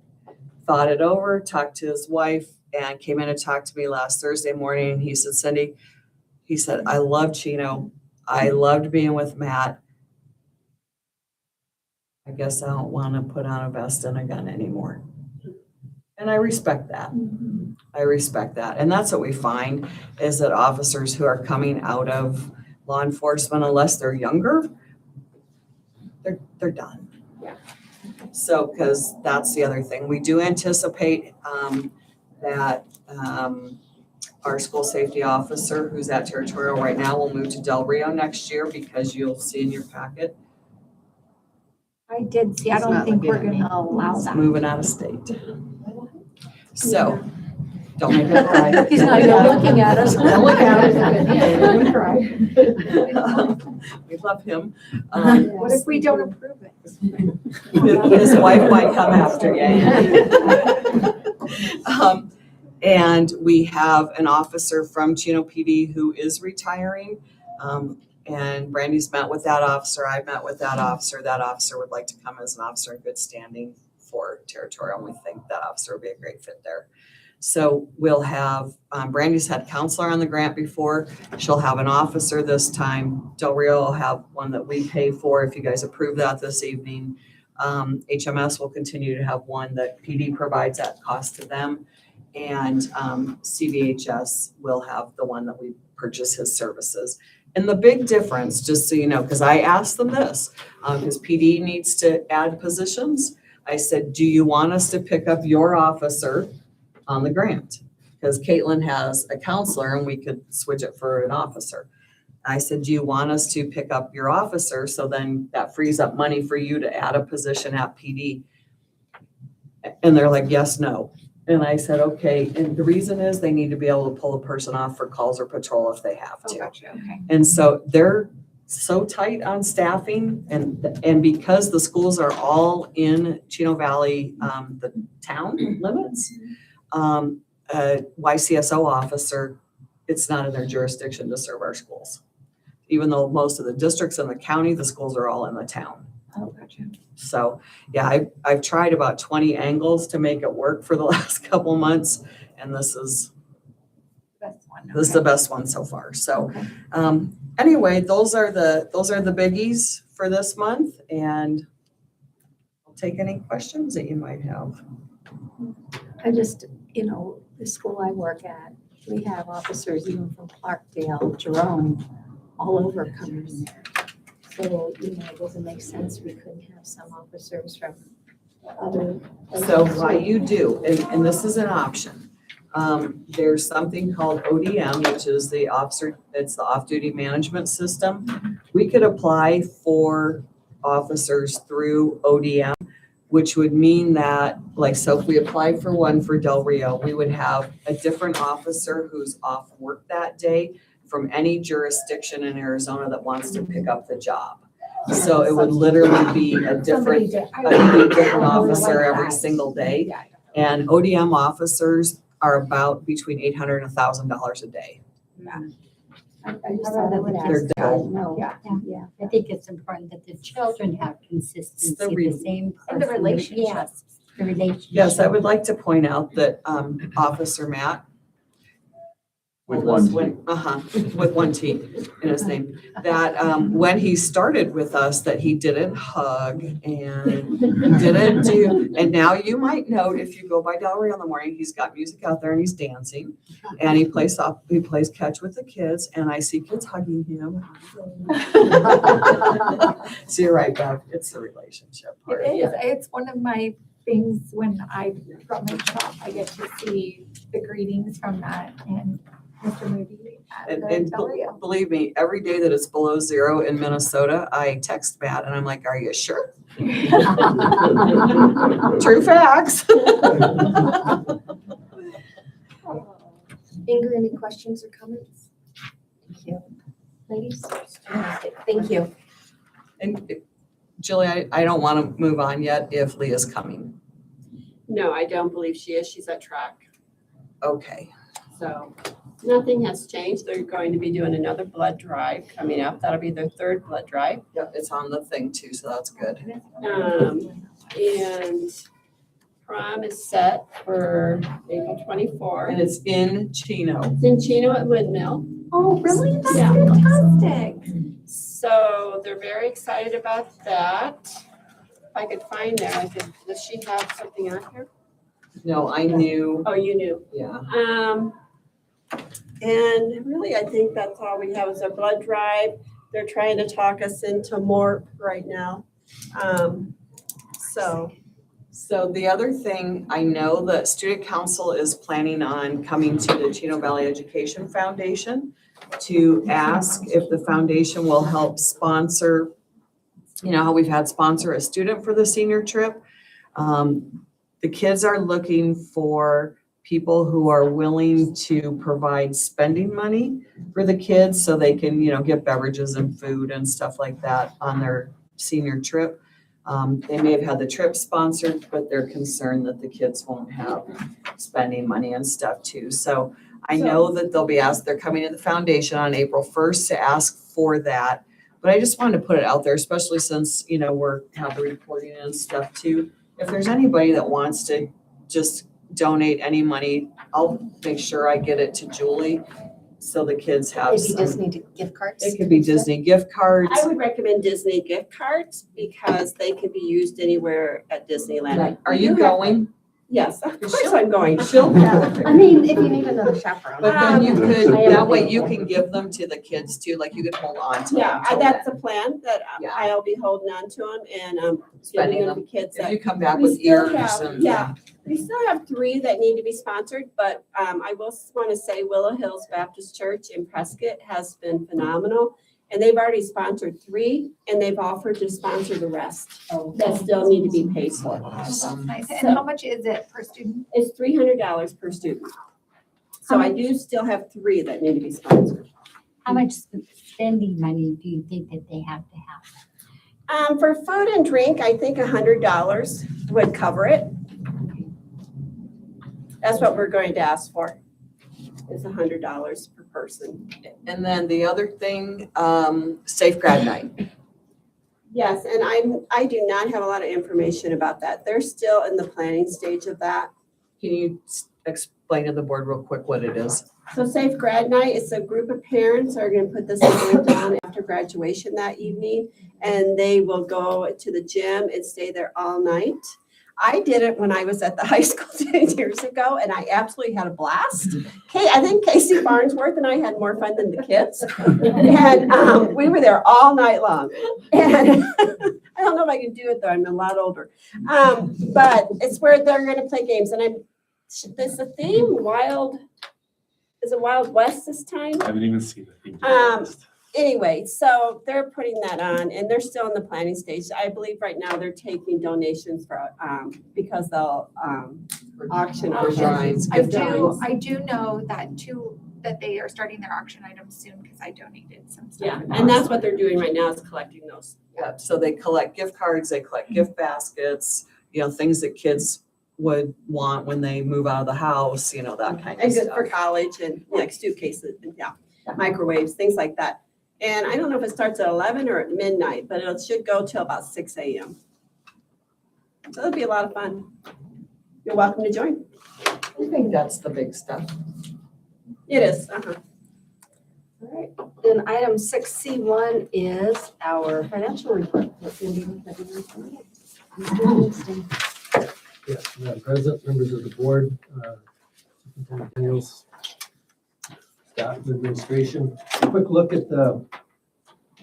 thought it over, talked to his wife, and came in and talked to me last Thursday morning. And he said, Cindy, he said, I love Chino. I loved being with Matt. I guess I don't want to put on a vest and a gun anymore. And I respect that. I respect that. And that's what we find is that officers who are coming out of law enforcement, unless they're younger, they're done. Yeah. So, because that's the other thing. We do anticipate that our school safety officer who's at territorial right now will move to Del Rio next year, because you'll see in your packet, I did see, I He's don't not think we're looking at me. gonna allow he's that. moving out of state. So, don't make him cry. He's not even looking at us. Don't look at us. Don't cry. We love him. What if we don't approve it? His wife might come after you. And we have an officer from Chino PD who is retiring. And Brandy's met with that officer. I've met with that officer. That officer would like to come as an officer in good standing for territorial. And we think that officer would be a great fit there. So we'll have, Brandy's had counselor on the grant before. She'll have an officer this time. Del Rio will have one that we pay for if you guys approve that this evening. HMS will continue to have one that PD provides at cost to them. and CVHS will have the one that we purchase his services. And the big difference, just so you know, because I asked them this, because PD needs to add positions. I said, do you want us to pick up your officer on the grant? Because Caitlin has a counselor and we could switch it for an officer. I said, do you want us to pick up your officer? So then that frees up money for you to add a position at PD. And they're like, yes, no. And I said, okay. And the reason is they need to be able to pull a person off for calls or patrol if they have Oh, to. gotcha, okay. And so they're so tight on staffing and because the schools are all in Chino Valley, the town limits, a YCSO officer, it's not in their jurisdiction to serve our schools. Even though most of the districts in the county, the schools are all in the town. Oh, gotcha. So, yeah, I've tried about 20 angles to make it work for the last couple months, and this is Best one. the best one so far. So, Okay. anyway, those are the biggies for this month, and I'll take any questions that you might have. I just, the school I work at, we have officers even from Clarkdale, Jerome, all over coming in there. So, it doesn't make sense we couldn't have some officers from other. So why you do, and this is an option. There's something called ODM, which is it's the off-duty management system. We could apply for officers through ODM, which would mean that, so if we apply for one for Del Rio, we would have a different officer who's off work that day from any jurisdiction in Arizona that wants to pick up the job. So it would literally be a different officer every single day. Yeah. And ODM officers are about between $800 and $1,000 a day. I just thought of that. They're double. No, Yeah. I think it's important that the children have consistency, the the same person. And the relationship. Yes, the relationship. Yes, I would like to point out that Officer Matt. With one T. With one T in his name. That when he started with us, that he didn't hug and didn't do, and now you might note if you go by Del Rio in the morning, he's got music out there and he's dancing. And he plays catch with the kids and I see kids hugging him. So you're right, Bev, it's the relationship part. It is. It's one of my things when I run my shop, I get to see the greetings from Matt and Mr. Moody at And, the Del Rio. believe me, every day that it's below 0 in Minnesota, I text Matt and I'm like, are you sure? True facts. Ingrid, any questions or comments? Thank you. Ladies? Thank you. And Julie, I don't want to move on yet if Leah's coming. No, I don't believe she is. She's at track. Okay. So nothing has changed. They're going to be doing another blood drive coming up. That'll be their third blood drive. Yep, it's on the thing too, so that's good. And prom is set for April 24. And it's in Chino. It's in Chino at Windmill. Oh, really? That's Yeah. fantastic. So they're very excited about that. If I could find there, does she have something on here? No, I knew, Oh, you knew. yeah. And really, I think that's all we have is a blood drive. They're trying to talk us into MORP right now. So the other thing, I know that Student Council is planning on coming to the Chino Valley Education Foundation to ask if the foundation will help sponsor, how we've had sponsor a student for the senior trip. The kids are looking for people who are willing to provide spending money for the kids so they can, get beverages and food and stuff like that on their senior trip. They may have had the trip sponsored, but they're concerned that the kids won't have spending money and stuff too. So I know that they're coming to the foundation on April 1st to ask for that. But I just wanted to put it out there, especially since, we're have the reporting and stuff too. If there's anybody that wants to just donate any money, I'll make sure I get it to Julie so the kids have Maybe some. Disney gift cards? It could be Disney gift cards. I would recommend Disney gift cards because they can be used anywhere at Disneyland. Are you going? Yes, of course I'm going. I mean, if you need another chaperone. But then you Um, could, I am that way available. you can give them to the kids too, like you could hold on to them. Yeah, till that's then, the plan, that Yeah. I'll be holding on to them and spending giving them to them. kids If that you come back we with still ears have, and. yeah. We still have 3 that need to be sponsored, but I will want to say Willow Hills Baptist Church in Prescott has been phenomenal. And they've already sponsored 3, and they've offered to sponsor the rest that still need to be paid for. That's nice. And So- how much is it per student? It's $300 per student. So I do still have 3 that need to be sponsored. How much spending money do you think that they have to have? For food and drink, I think $100 would cover it. That's what we're going to ask for, is $100 per person. And then the other thing, safe grad night. Yes, and I do not have a lot of information about that. They're still in the planning stage of that. Can you explain to the board real quick what it is? So Safe Grad Night, it's a group of parents that are gonna put this event on after graduation that evening. And they will go to the gym and stay there all night. I did it when I was at the high school 10 years ago, and I absolutely had a blast. I think Casey Farnsworth and I had more fun than the kids. And we were there all night long. And I don't know if I can do it though, I'm a lot older. But it's where they're gonna play games, and there's a theme, is it Wild West this time? I haven't even seen the thing. Anyway, so they're putting that on, and they're still in the planning stage. I believe right now they're taking donations for, because they'll, auction For items. drawings, I gift do, drawings. I do know that too, that they are starting their auction items soon because I donated some stuff. Yeah, and that's what they're doing right now, is collecting those. Yeah, so they collect gift cards, they collect gift baskets, things that kids would want when they move out of the house, that kind of And good stuff. for college and like suitcases, and microwaves, things like that. And I don't know if it starts at 11 or at midnight, but it should go till about 6 a.m. So it'll be a lot of fun. You're welcome to join. I think that's the big stuff. It is, All right, then item 6C1 is our financial report. Yes, Madam President, members of the board, Superintendent Daniels, staff and administration. A quick look at the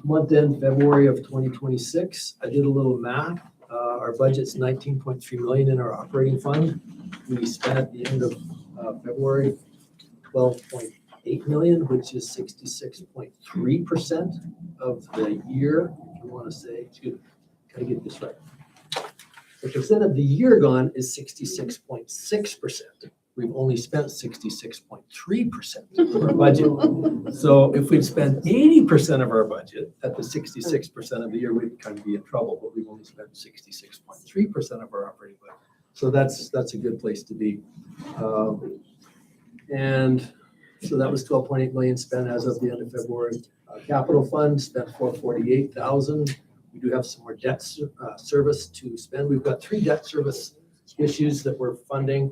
month end February of 2026. I did a little math. Our budget's 19.3 million in our operating fund. We spent at the end of February 12.8 million, which is 66.3% of the year, if you want to say. Gotta get this right. The percent of the year gone is 66.6%. We've only spent 66.3% of our budget. So if we'd spent 80% of our budget at the 66% of the year, we'd kind of be in trouble, but we've only spent 66.3% of our operating budget. So that's a good place to be. And so that was 12.8 million spent as of the end of February. Capital fund spent 448,000. We do have some more debt service to spend. We've got 3 debt service issues that we're funding.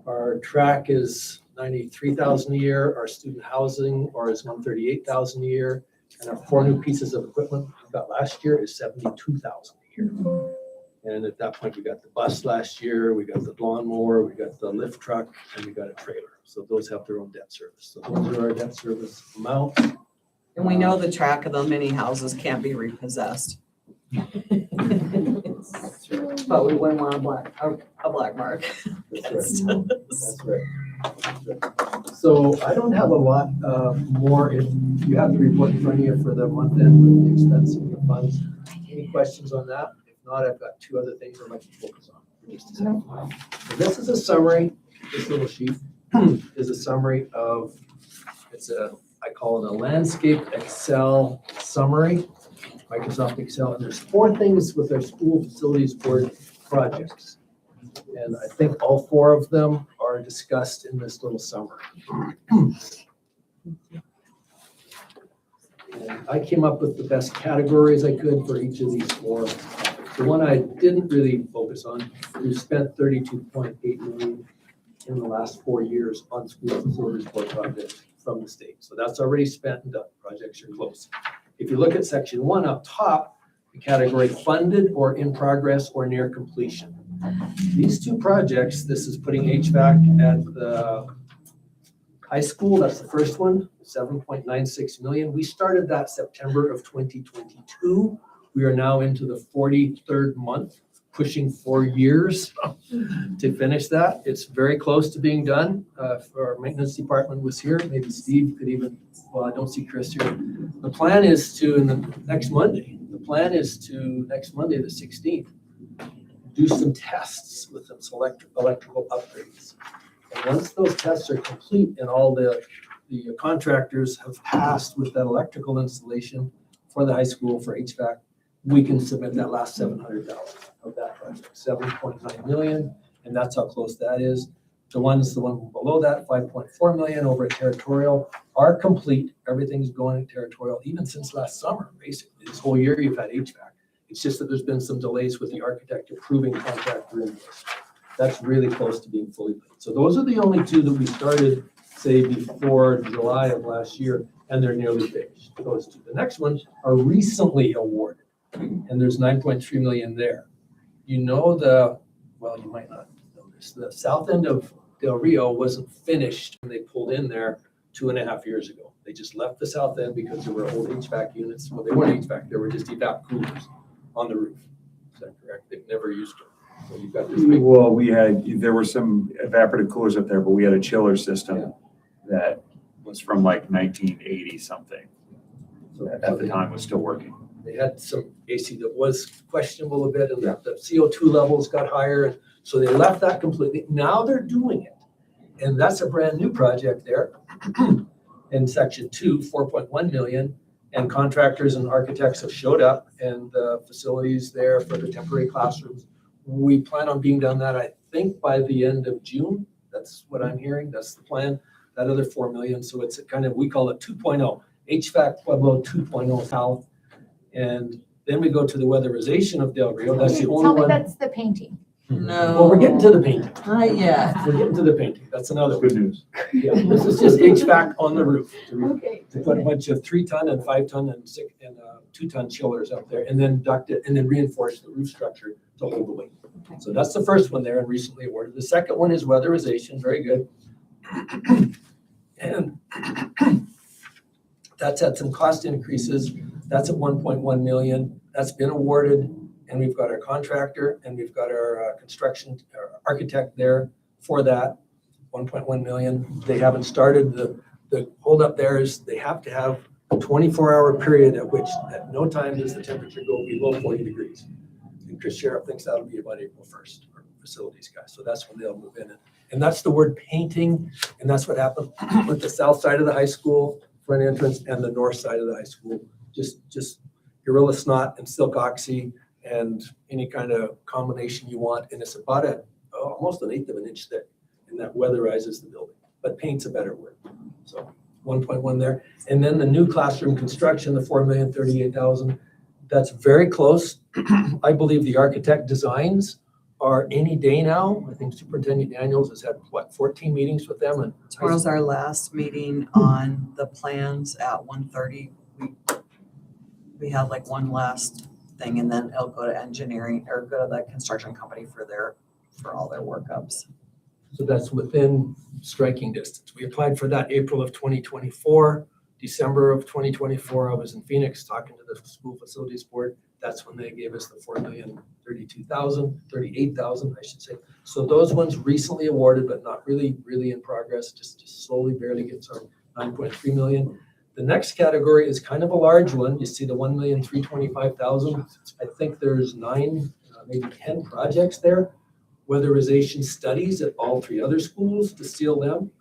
Our track is 93,000 a year. Our student housing is 138,000 a year. And our 4 new pieces of equipment we got last year is 72,000 a year. And at that point, we got the bus last year, we got the lawnmower, we got the lift truck, and we got a trailer. So those have their own debt service. So those are our debt service amounts. And we know the track of the many houses can't be repossessed. But we wouldn't want a black mark. That's right. That's right. So I don't have a lot more. If you have the report in front of you for the month end with the expense of your funds, any questions on that? If not, I've got 2 other things I'd like to focus on. For just a second. So this is a summary. This little sheet is a summary of, I call it a landscape Excel summary, Microsoft Excel. And there's 4 things with our school facilities board projects. And I think all 4 of them are discussed in this little summary. And I came up with the best categories I could for each of these 4. The one I didn't really focus on, we spent 32.8 million in the last 4 years on school facilities board projects from the state. So that's already spent and done. Projects are close. If you look at section 1 up top, the category funded or in progress or near completion. These two projects, this is putting HVAC at the high school, that's the first one, 7.96 million. We started that September of 2022. We are now into the 43rd month, pushing 4 years to finish that. It's very close to being done. Our maintenance department was here, maybe Steve could even, well, I don't see Chris here. The plan is to, next Monday, the 16th, do some tests with some electrical upgrades. And once those tests are complete and all the contractors have passed with that electrical installation for the high school for HVAC, we can submit that last 700,000 of that project, 7.9 million, and that's how close that is. The one below that, 5.4 million over at Territorial, are complete. Everything's going at Territorial, even since last summer, basically. This whole year you've had HVAC. It's just that there's been some delays with the architect approving contractor invoice. That's really close to being fully paid. So those are the only two that we started, say, before July of last year, and they're nearly finished. Those two. The next ones are recently awarded, and there's 9.3 million there. You know well, you might not know this, the south end of Del Rio wasn't finished when they pulled in there 2.5 years ago. They just left the south end because there were old HVAC units. Well, they weren't HVAC, they were just evap coolers on the roof. Is that correct? They've never used them. So you've got this big. Well, there were some evaporative coolers up there, but we had a chiller system that was from like 1980 something. So At the time was still working. They had some AC that was questionable a bit, and the CO2 levels got higher, and so they left that completely. Now they're doing it, and that's a brand new project there. In section 2, 4.1 million, and contractors and architects have showed up, and the facilities there for the temporary classrooms. We plan on being done that, I think, by the end of June. That's what I'm hearing. That's the plan. That other 4 million. So it's a kind of, we call it 2.0, HVAC Pueblo 2.0 South. And then we go to the weatherization of Del Rio. That's the only Tell me one. that's the painting. No. Well, we're getting to the painting. Not yet. We're getting to the painting. That's another one. Good news. Yeah, this is just HVAC on the roof. Okay. To put a bunch of 3-ton and 5-ton and 2-ton chillers up there, and then duct it, and then reinforce the roof structure to hold the weight. So that's the first one there and recently awarded. The second one is weatherization, very good. And that's had some cost increases. That's at 1.1 million. That's been awarded, and we've got our contractor and we've got our construction architect there for that, 1.1 million. They haven't started. The holdup there is they have to have a 24-hour period at which at no time does the temperature go below 40 degrees. And Chris Sheriff thinks that'll be about April 1st, our facilities guy. So that's when they'll move in. And that's the word painting, and that's what happened with the south side of the high school front entrance and the north side of the high school. Just Gorilla Snot and Silk Oxy and any kind of combination you want. And it's about almost 1/8 of an inch thick, and that weatherizes the building. But paint's a better word. So 1.1 there. And then the new classroom construction, the 4,038,000, that's very close. I believe the architect designs are any day now. I think Superintendent Daniels has had, 14 meetings with them? And Tomorrow's our last meeting on the plans at 1:30. We have like one last thing, and then it'll go to engineering or go to the construction company for all their workups. So that's within striking distance. We applied for that April of 2024. December of 2024, I was in Phoenix talking to the school facilities board. That's when they gave us the 4,038,000, I should say. So those ones recently awarded, but not really in progress, just slowly, barely gets our 9.3 million. The next category is kind of a large one. You see the 1,325,000. I think there's 9, maybe 10 projects there. Weatherization studies at all 3 other schools to seal them.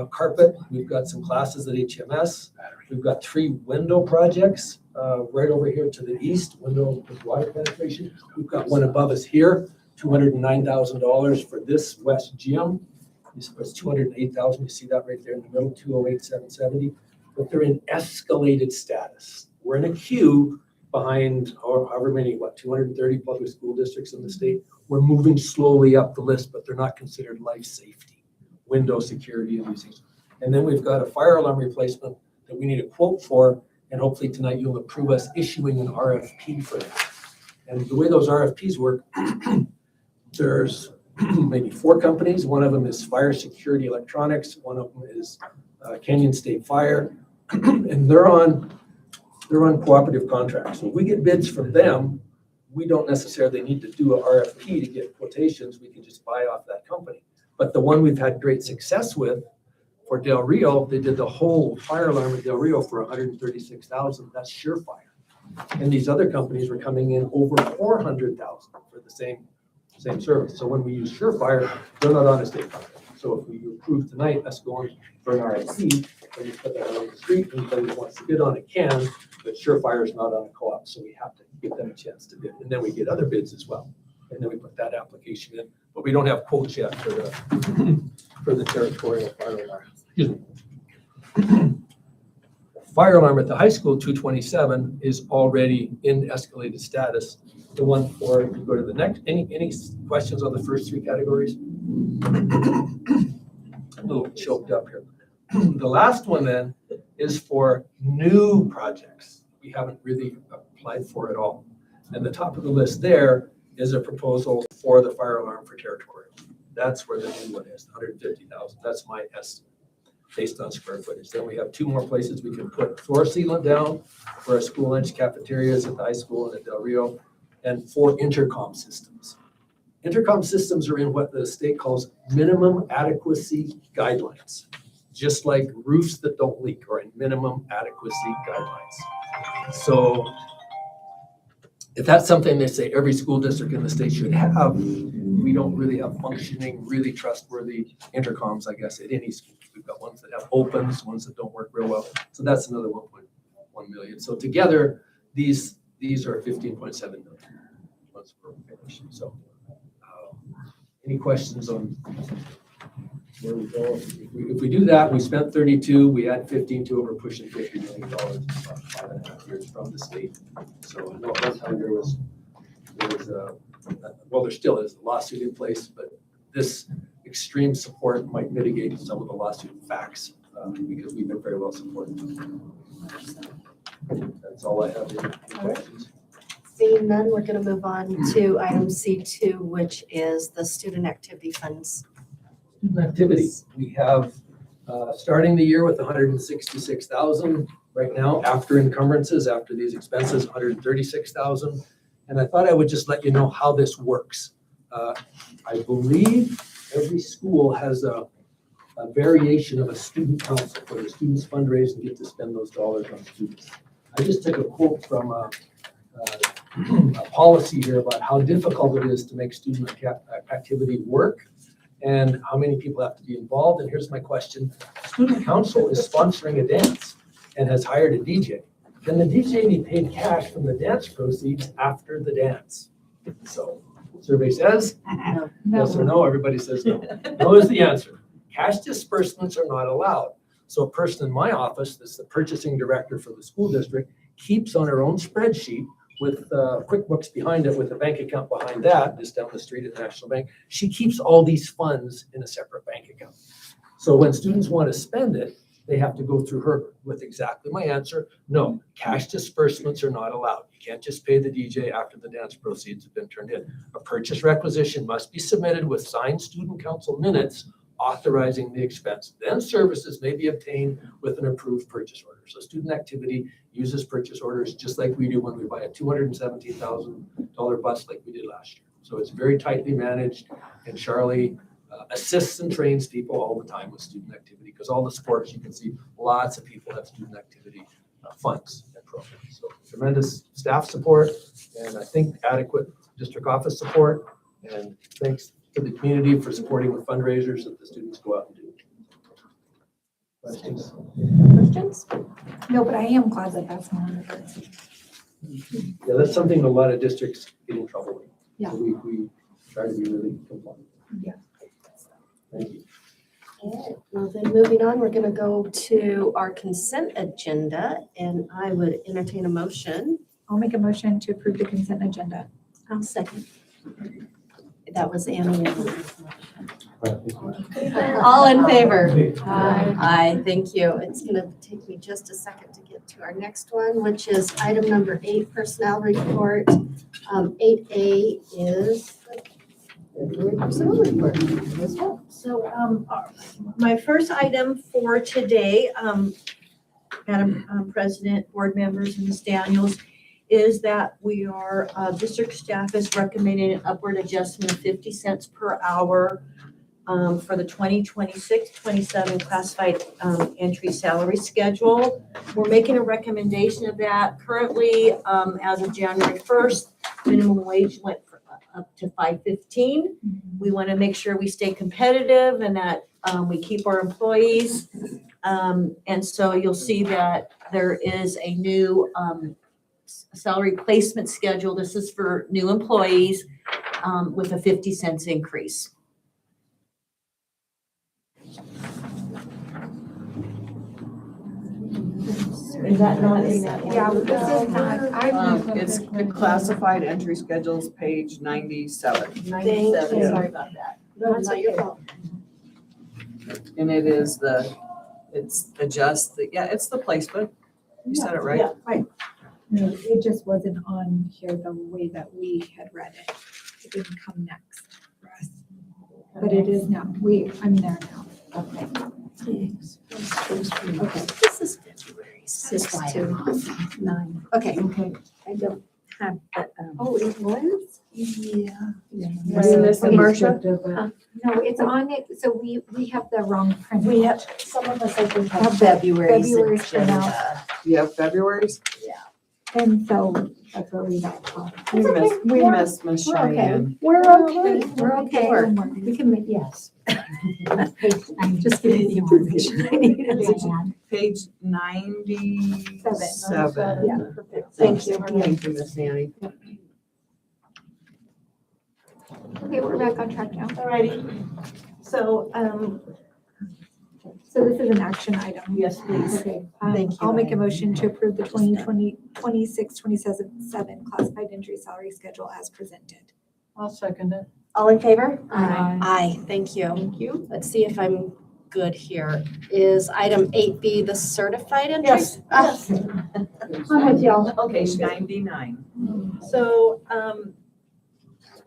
Carpet, we've got some classes at HMS. We've got 3 window projects right over here to the east, window with water penetration. We've got one above us here, $209,000 for this west gym. It's 208,000. You see that right there in the middle, 208,770. But they're in escalated status. We're in a queue behind however many, 230 public school districts in the state. We're moving slowly up the list, but they're not considered life safety, window security, and these things. And then we've got a fire alarm replacement that we need a quote for, and hopefully tonight you'll approve us issuing an RFP for that. And the way those RFPs work, there's maybe 4 companies. One of them is Fire Security Electronics. One of them is Canyon State Fire. And they're on cooperative contracts. So if we get bids from them, we don't necessarily need to do a RFP to get quotations. We can just buy off that company. But the one we've had great success with for Del Rio, they did the whole fire alarm at Del Rio for $136,000. That's Surefire. And these other companies were coming in over $400,000 for the same service. So when we use Surefire, they're not on a state contract. So if we approve tonight, us going for an RFP, then we put that out on the street, and anybody who wants to bid on it can, but Surefire is not on a co-op, so we have to give them a chance to bid. And then we get other bids as well. And then we put that application in, but we don't have quotes yet for the territorial fire alarm. Excuse me. Fire alarm at the high school, 227, is already in escalated status. The one for, if you go to the next, any questions on the first 3 categories? A little choked up here. The last one then is for new projects. We haven't really applied for at all. And the top of the list there is a proposal for the fire alarm for territorial. That's where the new one is, 150,000. That's my estimate based on square footage. Then we have 2 more places we can put floor sealant down for our school lunch cafeterias at the high school and at Del Rio, and 4 intercom systems. Intercom systems are in what the state calls minimum adequacy guidelines, just like roofs that don't leak are in minimum adequacy guidelines. So if that's something they say every school district in the state should have, we don't really have functioning, really trustworthy intercoms, I guess, at any school. We've got ones that have opens, ones that don't work real well. So that's another 1.1 million. So together, these are 15.7 million once we're finished. So any questions on where we go? If we do that, we spent 32, we add 15 to it, we're pushing $50 million in about 5.5 years from the state. So I know at one time there was well, there still is a lawsuit in place, but this extreme support might mitigate some of the lawsuit facts because we've been very well supported. That's all I have. Any questions? Seeing none, we're going to move on to item C2, which is the student activity funds. Student activity. We have starting the year with 166,000 right now after encumbrances, after these expenses, 136,000. And I thought I would just let you know how this works. I believe every school has a variation of a student council where the students fundraise and get to spend those dollars on students. I just took a quote from a policy here about how difficult it is to make student activity work and how many people have to be involved. And here's my question. Student council is sponsoring a dance and has hired a DJ. Can the DJ be paid cash from the dance proceeds after the dance? So survey says No. yes or no. Everybody says no. No is the answer. Cash disbursements are not allowed. So a person in my office, that's the purchasing director for the school district, keeps on her own spreadsheet with QuickBooks behind it, with a bank account behind that, just down the street at National Bank. She keeps all these funds in a separate bank account. So when students want to spend it, they have to go through her with exactly my answer. No, cash disbursements are not allowed. You can't just pay the DJ after the dance proceeds have been turned in. A purchase requisition must be submitted with signed student council minutes authorizing the expense. Then services may be obtained with an approved purchase order. So student activity uses purchase orders just like we do when we buy a $217,000 bus like we did last year. So it's very tightly managed, and Charlie assists and trains people all the time with student activity, because all the sports, you can see lots of people have student activity funds and programs. So tremendous staff support, and I think adequate district office support, and thanks to the community for supporting the fundraisers that the students go out and do. Questions? Questions? No, but I am glad that that's monitored. Yeah, that's something a lot of districts get in trouble with. Yeah. So we try to be really compliant. Yeah. Thank you. Okay, well then moving on, we're gonna go to our consent agenda, and I would entertain a motion. I'll make a motion to approve the consent agenda. I'll second. That was Annie. All in favor? Aye. Aye, thank you. It's gonna take me just a second to get to our next one, which is item number 8, personnel report. 8A is So, my first item for today, Madam President, board members, and Ms. Daniels, is that district staff is recommending an upward adjustment of 50 cents per hour for the 2026-27 classified entry salary schedule. We're making a recommendation of that. Currently, as of January 1st, minimum wage went up to $5.15. We want to make sure we stay competitive and that we keep our employees. And so you'll see that there is a new salary placement schedule. This is for new employees with a 50 cents increase. Is that not in that one? Yeah, this is not, It's the classified entry schedules, page 97. 97, sorry about that. No, it's not your fault. And it is it's the placement. You said it right. Yeah, right. no, it just wasn't on here the way that we had read it. It didn't come next for us. But it is now. I'm there now. Okay. Okay, This is February sixth to 9. okay. Okay. I don't have, Oh, it was? yeah. Was this the Marcia? No, it's on it, so we have the wrong print. We have, some of us I think have Have February's February's print out. agenda. You have February's? And so that's where we got caught. We missed Miss We're okay. Cheyenne. We're okay. We're okay. Sure. We can make, yes. I'm just giving you the information I needed to add. Page 97. Yeah. Thank you. Thank you, Miss Annie. Okay, we're back on track now. Alrighty. So, So this is an action item. yes, please. Okay, Thank you, I'll make a Ryan. motion to approve the 2026-27 classified entry salary schedule as presented. I'll second it. All in favor? Aye, thank you. Thank you. Let's see if I'm good here. Is item 8B the certified entry? Yes, yes. I'm with y'all. Okay, Page 99. so,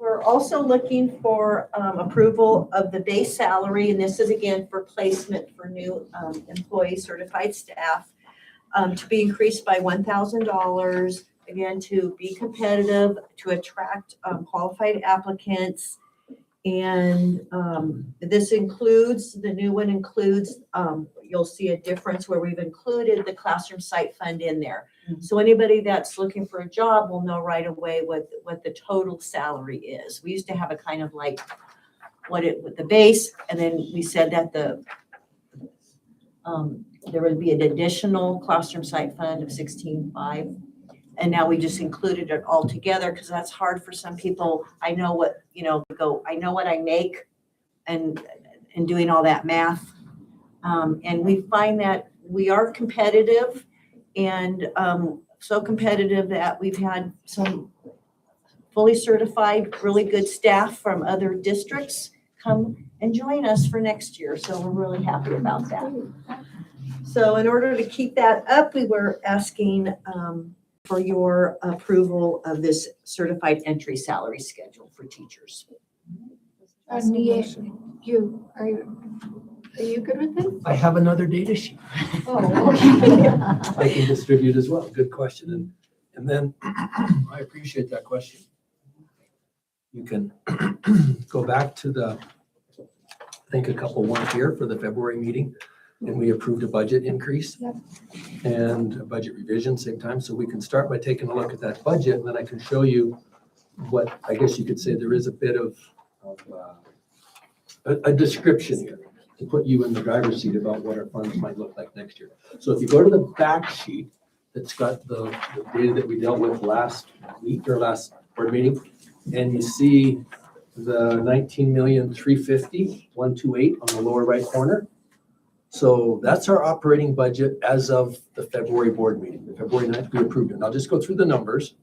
we're also looking for, approval of the base salary, and this is again for placement for new, employees, certified staff, to be increased by $1,000, again, to be competitive, to attract, qualified applicants. And, this includes, the new one includes, you'll see a difference where we've included the classroom site fund in there. So anybody that's looking for a job will know right away what the total salary is. We used to have a kind of like with the base, and then we said that there would be an additional classroom site fund of 16.5. And now we just included it all together because that's hard for some people. I know what, I know what I make and doing all that math. And we find that we are competitive. And so competitive that we've had some fully certified, really good staff from other districts come and join us for next year. So we're really happy about that. So in order to keep that up, we were asking for your approval of this certified entry salary schedule for teachers. Are you good with this? I have another data sheet Oh, I can distribute as well. Good question. And then I appreciate that question. You can go back to I think a couple one here for the February meeting, and we approved a budget increase Yep. and a budget revision same time. So we can start by taking a look at that budget, and then I can show you what, I guess you could say there is a bit of a description here to put you in the driver's seat about what our funds might look like next year. So if you go to the back sheet, that's got the data that we dealt with last week or last board meeting, and you see the 19,350,128 on the lower right corner. So that's our operating budget as of the February board meeting. The February 9th, we approved it. And I'll just go through the numbers,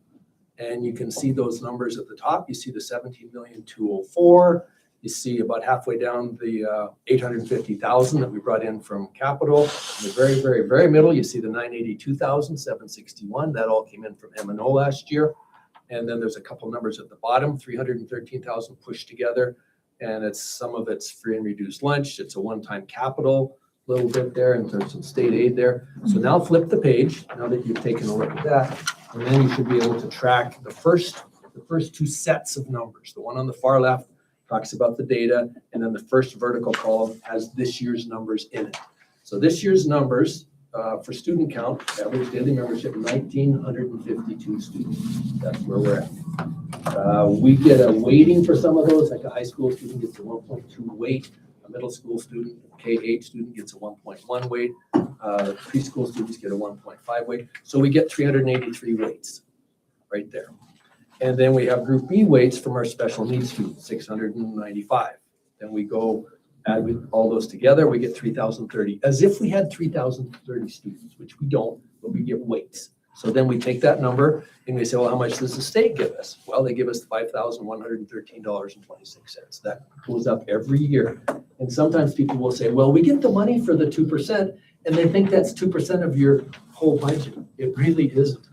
and you can see those numbers at the top. You see the 17,204,000. You see about halfway down the 850,000 that we brought in from capital. In the very, very, very middle, you see the 982,761. That all came in from M&O last year. And then there's a couple numbers at the bottom, 313,000 pushed together. And some of it's free and reduced lunch. It's a one-time capital, a little bit there, and there's some state aid there. So now flip the page, now that you've taken a look at that, and then you should be able to track the first two sets of numbers. The one on the far left talks about the data, and then the first vertical column has this year's numbers in it. So this year's numbers for student count, average daily membership, 1,952 students. That's where we're at. We get a weighting for some of those, like a high school student gets a 1.2 weight, a middle school student, K-8 student gets a 1.1 weight, preschool students get a 1.5 weight. So we get 383 weights right there. And then we have group B weights from our special needs students, 695. Then we go add all those together, we get 3,030, as if we had 3,030 students, which we don't, but we get weights. So then we take that number and we say, well, how much does the state give us? Well, they give us $5,113.26. That goes up every year. And sometimes people will say, well, we get the money for the 2%, and they think that's 2% of your whole budget. It really isn't.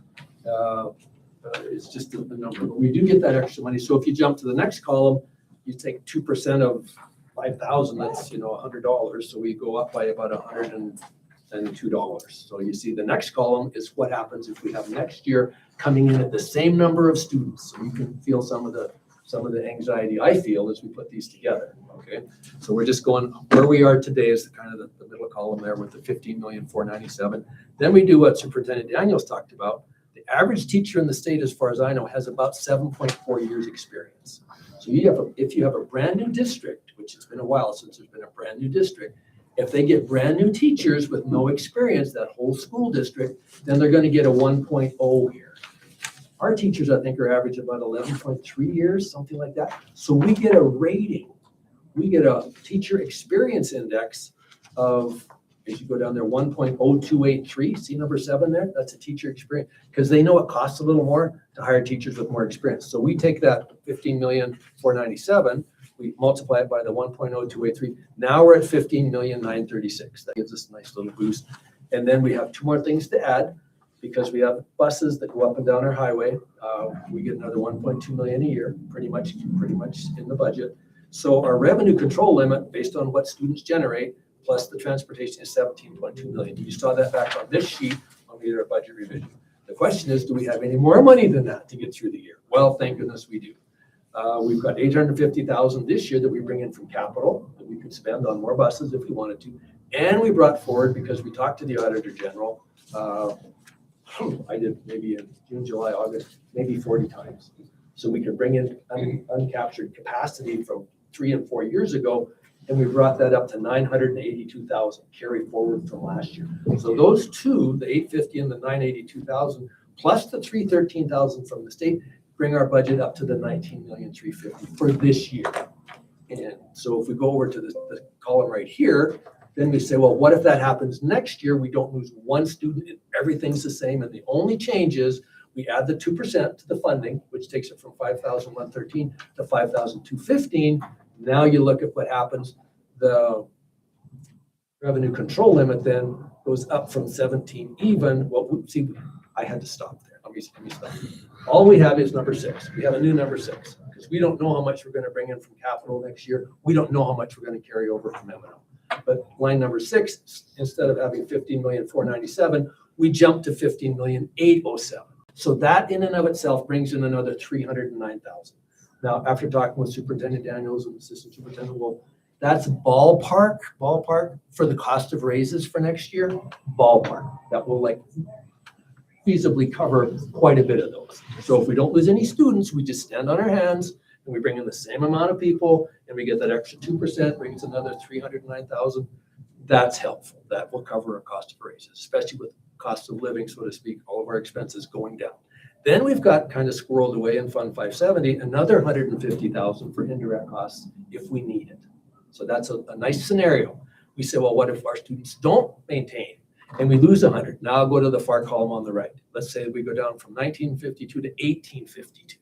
It's just a number, but we do get that extra money. So if you jump to the next column, you take 2% of 5,000, that's, $100. So we go up by about $102. So you see the next column is what happens if we have next year coming in at the same number of students. So you can feel some of the anxiety I feel as we put these together. Okay, so we're just going where we are today is the middle column there with the 15,497,000. Then we do what Superintendent Daniels talked about. The average teacher in the state, as far as I know, has about 7.4 years experience. So if you have a brand new district, which it's been a while since there's been a brand new district, if they get brand new teachers with no experience, that whole school district, then they're going to get a 1.0 here. Our teachers, I think, are average about 11.3 years, something like that. So we get a rating. We get a teacher experience index of, as you go down there, 1.0283. See number 7 there? That's a teacher experience, because they know it costs a little more to hire teachers with more experience. So we take that 15,497,000, we multiply it by the 1.0283. Now we're at 15,936,000. That gives us a nice little boost. And then we have 2 more things to add, because we have buses that go up and down our highway. We get another 1.2 million a year, pretty much in the budget. So our revenue control limit, based on what students generate, plus the transportation, is 17.2 million. You saw that back on this sheet on the budget revision. The question is, do we have any more money than that to get through the year? Well, thank goodness we do. We've got 850,000 this year that we bring in from capital that we could spend on more buses if we wanted to. And we brought forward, because we talked to the Auditor General, I did maybe in June, July, August, maybe 40 times. So we could bring in uncaptured capacity from 3 and 4 years ago, and we brought that up to 982,000 carry forward from last year. So those two, the 850 and the 982,000, plus the 313,000 from the state, bring our budget up to the 19,350,000 for this year. And so if we go over to the column right here, then we say, well, what if that happens next year? We don't lose one student and everything's the same. And the only change is we add the 2% to the funding, which takes it from 5,113 to 5,215. Now you look at what happens. The revenue control limit then goes up from 17 even. Well, see, I had to stop there. Let me stop. All we have is number 6. We have a new number 6, because we don't know how much we're going to bring in from capital next year. We don't know how much we're going to carry over from M&O. But line number 6, instead of having 15,497,000, we jump to 15,807,000. So that in and of itself brings in another 309,000. Now, after talking with Superintendent Daniels and Assistant Superintendent Wolf, that's ballpark for the cost of raises for next year. Ballpark. That will feasibly cover quite a bit of those. So if we don't lose any students, we just stand on our hands and we bring in the same amount of people and we get that extra 2%, brings another 309,000. That's helpful. That will cover our cost of raises, especially with cost of living, so to speak, all of our expenses going down. Then we've got kind of squirreled away in Fund 570, another 150,000 for indirect costs if we need it. So that's a nice scenario. We say, well, what if our students don't maintain and we lose 100? Now I'll go to the far column on the right. Let's say we go down from 1952 to 1852.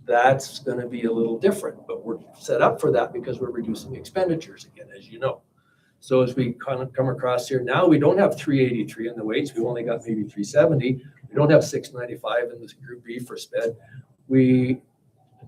That's going to be a little different, but we're set up for that because we're reducing expenditures again, as you know. So as we kind of come across here, now we don't have 383 in the weights. We've only got maybe 370. We don't have 695 in this Group B for SPED.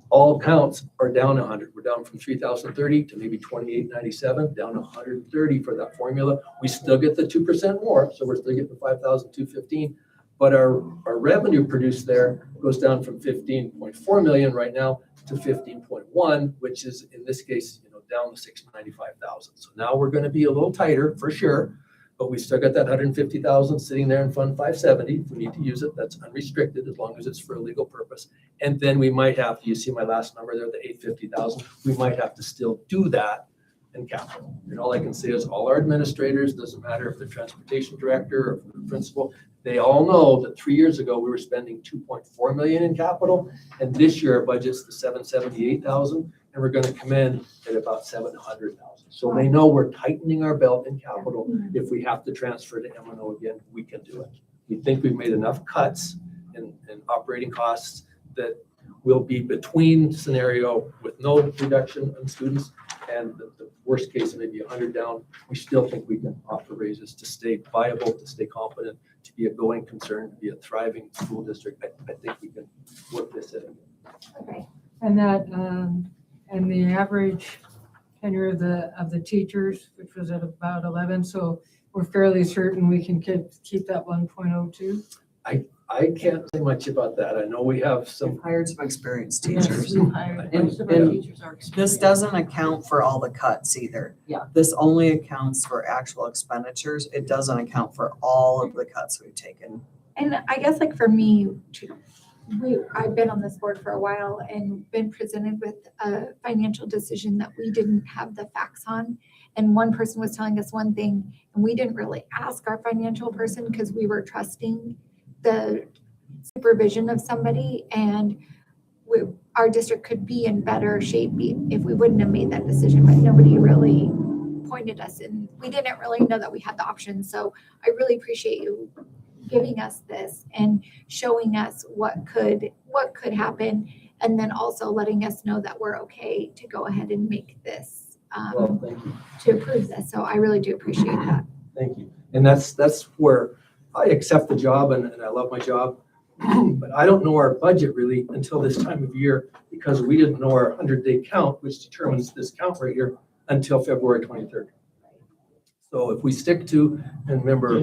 all counts are down 100. We're down from 3,030 to maybe 2,897, down 130 for that formula. We still get the 2% more, so we're still getting 5,215. But our revenue produced there goes down from 15.4 million right now to 15.1, which is in this case, down to 695,000. So now we're going to be a little tighter for sure, but we still got that 150,000 sitting there in Fund 570. If we need to use it, that's unrestricted as long as it's for a legal purpose. And then we might have, you see my last number there, the 850,000, we might have to still do that in capital. And all I can say is all our administrators, doesn't matter if they're transportation director or the principal, they all know that 3 years ago we were spending 2.4 million in capital, and this year our budget's the 778,000, and we're going to come in at about 700,000. So they know we're tightening our belt in capital. If we have to transfer to M&O again, we can do it. We think we've made enough cuts in operating costs that will be between scenario with no reduction in students and the worst case, maybe 100 down. We still think we can offer raises to stay viable, to stay competent, to be a going concern, to be a thriving school district. I think we can work this in. Okay. And that, and the average tenure of the teachers, which was at about 11, so we're fairly certain we can keep that 1.02. I can't say much about that. I know we have some. We've hired some experienced Yes, teachers. we hired- And- most of our and teachers are experienced. This doesn't account for all the cuts either. Yeah. This only accounts for actual expenditures. It doesn't account for all of the cuts we've taken. And I guess like for me, too, I've been on this board for a while and been presented with a financial decision that we didn't have the facts on. And one person was telling us one thing, and we didn't really ask our financial person because we were trusting the supervision of somebody, and our district could be in better shape if we wouldn't have made that decision, but nobody really pointed us, and we didn't really know that we had the option. So I really appreciate you giving us this and showing us what could happen, and then also letting us know that we're okay to go ahead and make this, Well, thank you. to approve this. So I really do appreciate that. Thank you. And that's where I accept the job and I love my job. But I don't know our budget really until this time of year because we didn't know our 100-day count, which determines this count right here, until February 23rd. So if we stick to, and remember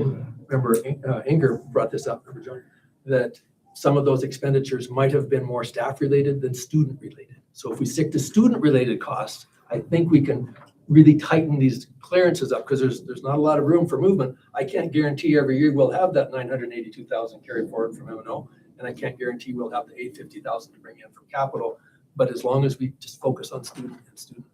Inger brought this up, remember John, that some of those expenditures might have been more staff related than student related. So if we stick to student related costs, I think we can really tighten these clearances up because there's not a lot of room for movement. I can't guarantee every year we'll have that 982,000 carried forward from M&O, and I can't guarantee we'll have the 850,000 to bring in from capital. But as long as we just focus on student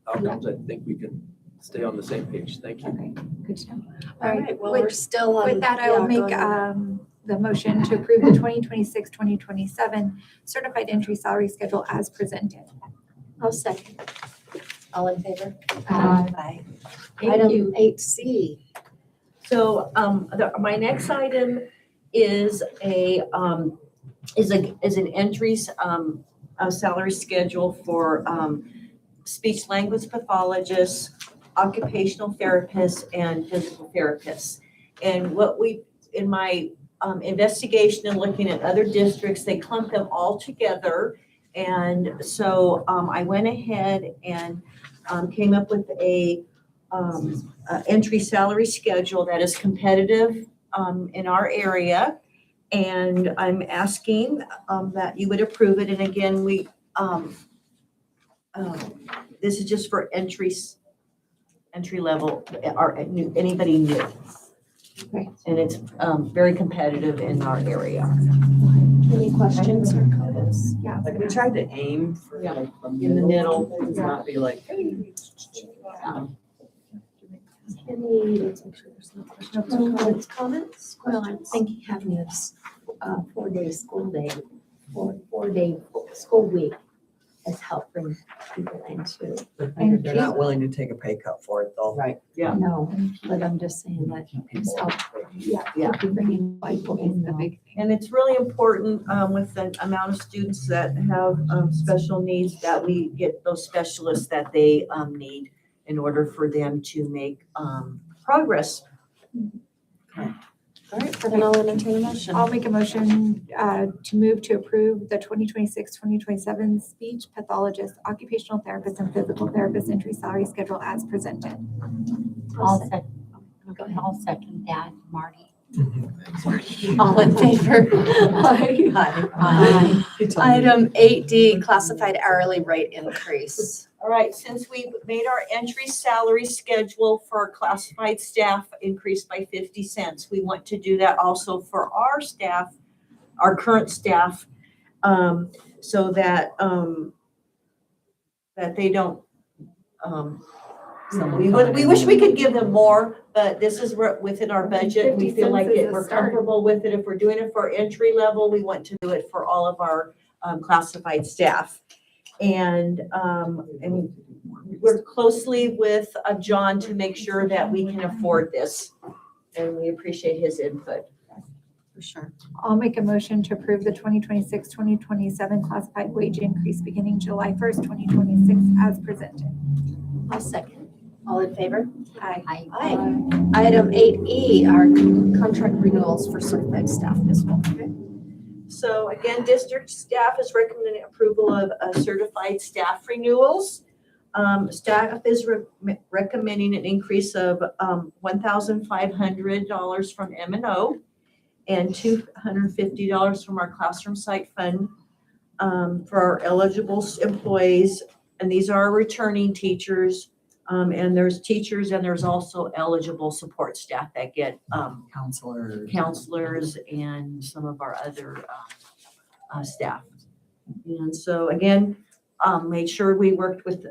outcomes, I think we can stay on the same page. Thank you. Okay, good to know. All right, well, we're still on. With that, I will yeah, go make ahead. the motion to approve the 2026-2027 certified entry salary schedule as presented. I'll second. All in favor? Aye. Thank Item you. 8C. So my next item is an entries a salary schedule for speech language pathologists, occupational therapists, and physical therapists. And in my investigation and looking at other districts, they clump them all together. And so I went ahead and came up with a entry salary schedule that is competitive in our area. And I'm asking that you would approve it. And again, this is just for entry level or anybody new. Okay. And it's very competitive in our area. Any questions or comments? Yeah. Like we tried to aim for like in the middle, not be like, Let's make sure there's no questions or comments? Well, I'm thinking having this 4-day school day, four-day school week has helped bring people into. they're not willing to take a pay cut for it though. Right. Yeah. No, but I'm just saying that it's helped. Yeah. Bringing people in the big. And it's really important with the amount of students that have special needs that we get those specialists that they need in order for them to make progress. All right, Then I'll entertain a motion. I'll make a motion to move to approve the 2026-2027 speech pathologist, occupational therapist, and physical therapist entry salary schedule as presented. I'll second that, Marty. All in favor? Aye. Aye. Item 8D, classified hourly rate increase. All right, since we made our entry salary schedule for our classified staff increased by 50 cents, we want to do that also for our staff, our current staff, so that, that they don't, we wish we could give them more, but this is within our budget. We 50 feel like cents is a we're start. comfortable with it. If we're doing it for entry level, we want to do it for all of our classified staff. And we're closely with John to make sure that we can afford this. And we appreciate his input. For sure. I'll make a motion to approve the 2026-2027 classified wage increase beginning July 1st, 2026 as presented. I'll second. All in favor? Aye. Aye. Item 8E, our contract renewals for certified staff as well. So again, district staff is recommending approval of certified staff renewals. Staff is recommending an increase of $1,500 from M&O and $250 from our classroom site fund for our eligible employees. And these are returning teachers. And there's teachers and there's also eligible support staff that get counselors and some of our other staff. And so again, made sure we worked with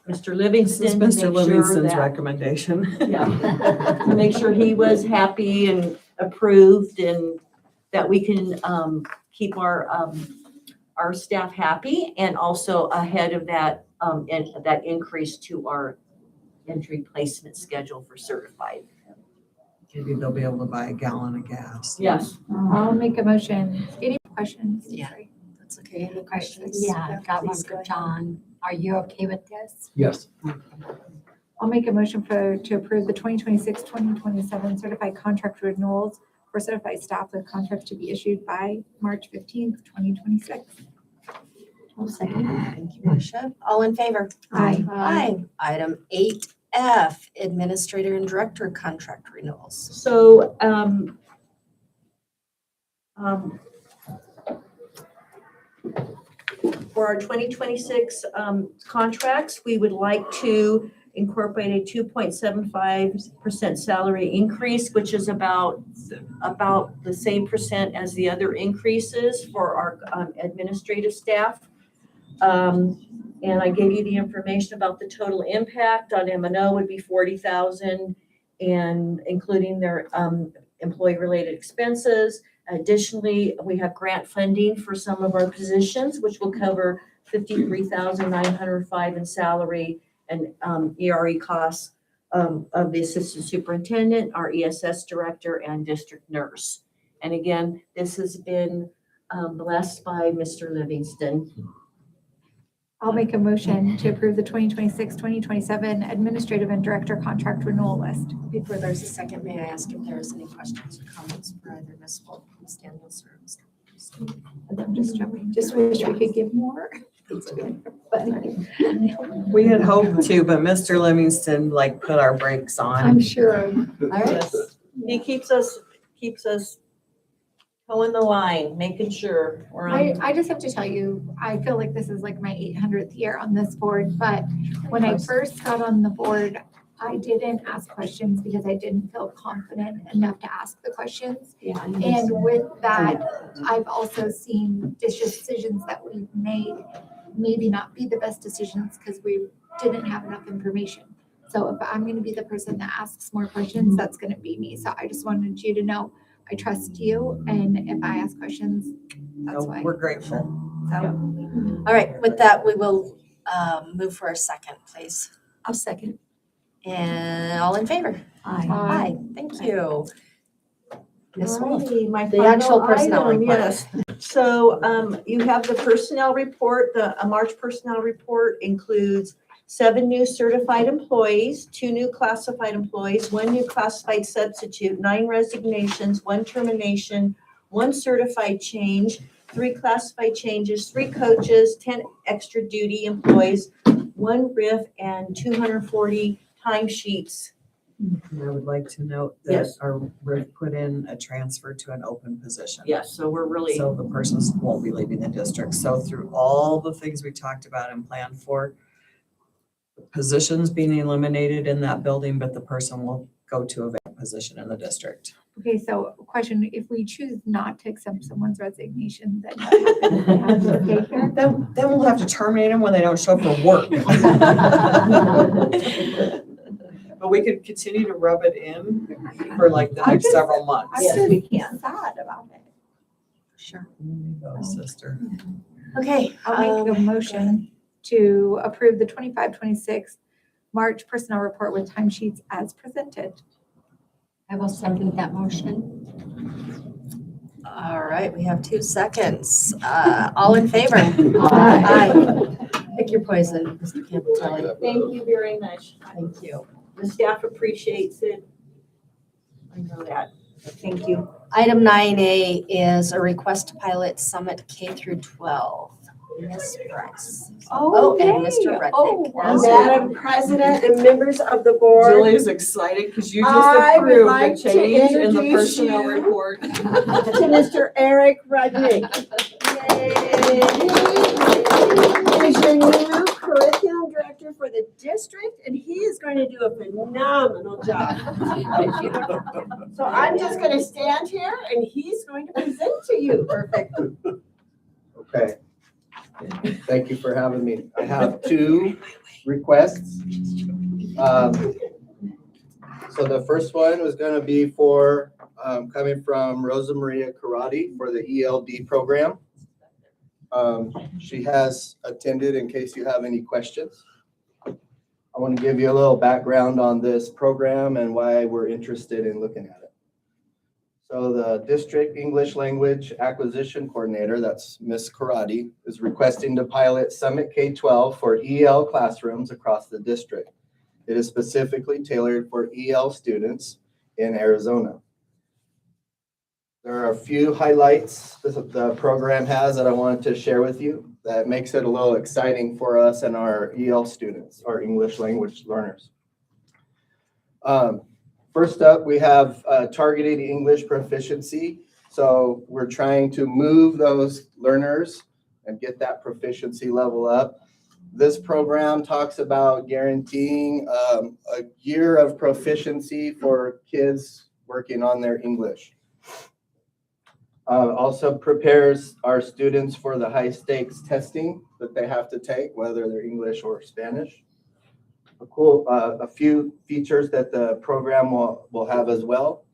Mr. Livingston. This is to Mr. make sure Livingston's that- recommendation. Yeah, to make sure he was happy and approved and that we can keep our staff happy and also ahead of that and that increase to our entry placement schedule for certified. Maybe they'll be able to buy a gallon of gas. Yes. I'll make a motion. Any questions? Yeah. Sorry. That's okay. Any questions? Yeah, I've got one Please go for ahead. John. Are you okay with this? Yes. I'll make a motion to approve the 2026-2027 certified contract renewals for certified staff with contracts to be issued by March 15th, 2026. I'll second. Thank you, Marcia. All in favor? Aye. Aye. Item 8F, administrator and director contract renewals. So, for our 2026 contracts, we would like to incorporate a 2.75% salary increase, which is about the same percent as the other increases for our administrative staff. And I gave you the information about the total impact on M&O would be 40,000 and including their employee-related expenses. Additionally, we have grant funding for some of our positions, which will cover $53,905 in salary and ERE costs of the assistant superintendent, our ESS director, and district nurse. And again, this has been blessed by Mr. Livingston. I'll make a motion to approve the 2026-2027 administrative and director contract renewal list. Before there's a second, may I ask if there's any questions or comments for either Ms. Wolf, Ms. Daniels, or Ms. Livingston? I'm just jumping. Just wish we could give more. But We had hoped to, but Mr. Livingston put our brakes on. I'm sure. All right. Yes. He keeps us towing the line, making sure we're on. I just have to tell you, I feel like this is like my 800th year on this board, but when I first got on the board, I didn't ask questions because I didn't feel confident enough to ask the questions. Yeah. And with that, I've also seen decisions that we've made maybe not be the best decisions because we didn't have enough information. So if I'm going to be the person that asks more questions, that's going to be me. So I just wanted you to know I trust you, and if I ask questions, that's why. We're grateful. All right, with that, we will move for a second, please. I'll second. And all in favor? Aye. Aye, thank you. Ms. Wolf. Alrighty, my The actual final personnel item, report. yes. So you have the personnel report. The March personnel report includes 7 new certified employees, 2 new classified employees, 1 new classified substitute, 9 resignations, 1 termination, 1 certified change, 3 classified changes, 3 coaches, 10 extra duty employees, 1 RIF, and 240 timesheets. And I would like to note that Yes. our RIF put in a transfer to an open position. Yes, so we're really, So the person won't be leaving the district. So through all the things we talked about and planned for, positions being eliminated in that building, but the person will go to a vacant position in the district. Okay, so question, if we choose not to accept someone's resignation, then what happens? Okay, here? Then we'll have to terminate them when they don't show up for work. But we could continue to rub it in for like the next several months. yes, we can. Sad about it. Sure. Oh, sister. Okay. I'll make a motion to approve the 25-26 March personnel report with timesheets as presented. I will second that motion. All right, we have 2 seconds. All in favor? Aye. Pick your poison, Mr. Campitelli. Thank you very much. Thank you. The staff appreciates it. I know that. Thank you. Item 9A is a request to pilot Summit K through 12. Ms. Bryce. Oh, and Mr. Reddick. Madam President and members of the board, Julie's excited because you just I would approved like the to change in the introduce personnel you report. to Mr. Eric Rudnick. He is your new curriculum director for the district, and he is going to do a phenomenal job. So I'm just going to stand here, and he's going to present to you. Perfect. Okay. Thank you for having me. I have 2 requests. So the first one was going to be for coming from Rosa Maria Karate for the ELD program. She has attended in case you have any questions. I want to give you a little background on this program and why we're interested in looking at it. So the District English Language Acquisition Coordinator, that's Miss Karate, is requesting to pilot Summit K-12 for EL classrooms across the district. It is specifically tailored for EL students in Arizona. There are a few highlights that the program has that I wanted to share with you that makes it a little exciting for us and our EL students, our English language learners. First up, we have targeted English proficiency. So we're trying to move those learners and get that proficiency level up. This program talks about guaranteeing a year of proficiency for kids working on their English. Also prepares our students for the high stakes testing that they have to take, whether they're English or Spanish. A few features that the program will have as well.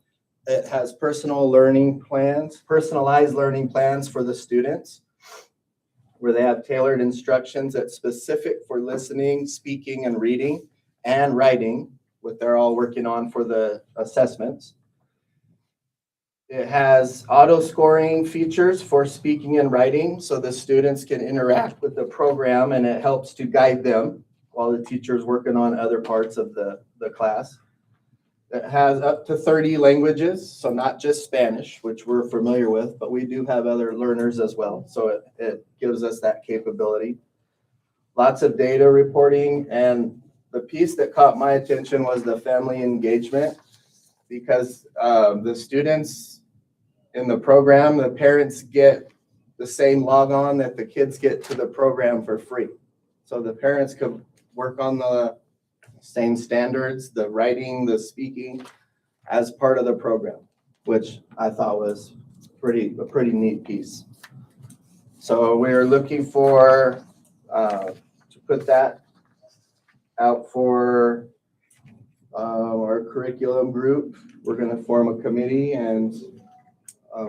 It has personalized learning plans for the students, where they have tailored instructions that's specific for listening, speaking, and reading, and writing, what they're all working on for the assessments. It has auto scoring features for speaking and writing, so the students can interact with the program and it helps to guide them while the teacher's working on other parts of the class. It has up to 30 languages, so not just Spanish, which we're familiar with, but we do have other learners as well. So it gives us that capability. Lots of data reporting, and the piece that caught my attention was the family engagement, because the students in the program, the parents get the same log-on that the kids get to the program for free. So the parents could work on the same standards, the writing, the speaking, as part of the program, which I thought was a pretty neat piece. So we're looking for to put that out for our curriculum group. We're going to form a committee, and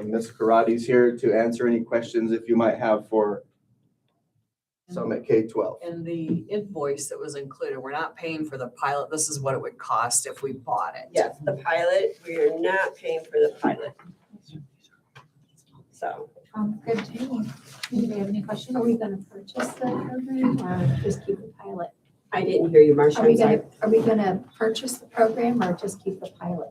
Ms. Karate's here to answer any questions if you might have for Summit K-12. And the invoice that was included, we're not paying for the pilot. This is what it would cost if we bought it. Yes, the pilot, we are not paying for the pilot. So. Good to me. Anybody have any questions? Are we gonna purchase the program or just keep the pilot? I didn't hear you, Marcia, I'm sorry. Are we gonna purchase the program or just keep the pilot?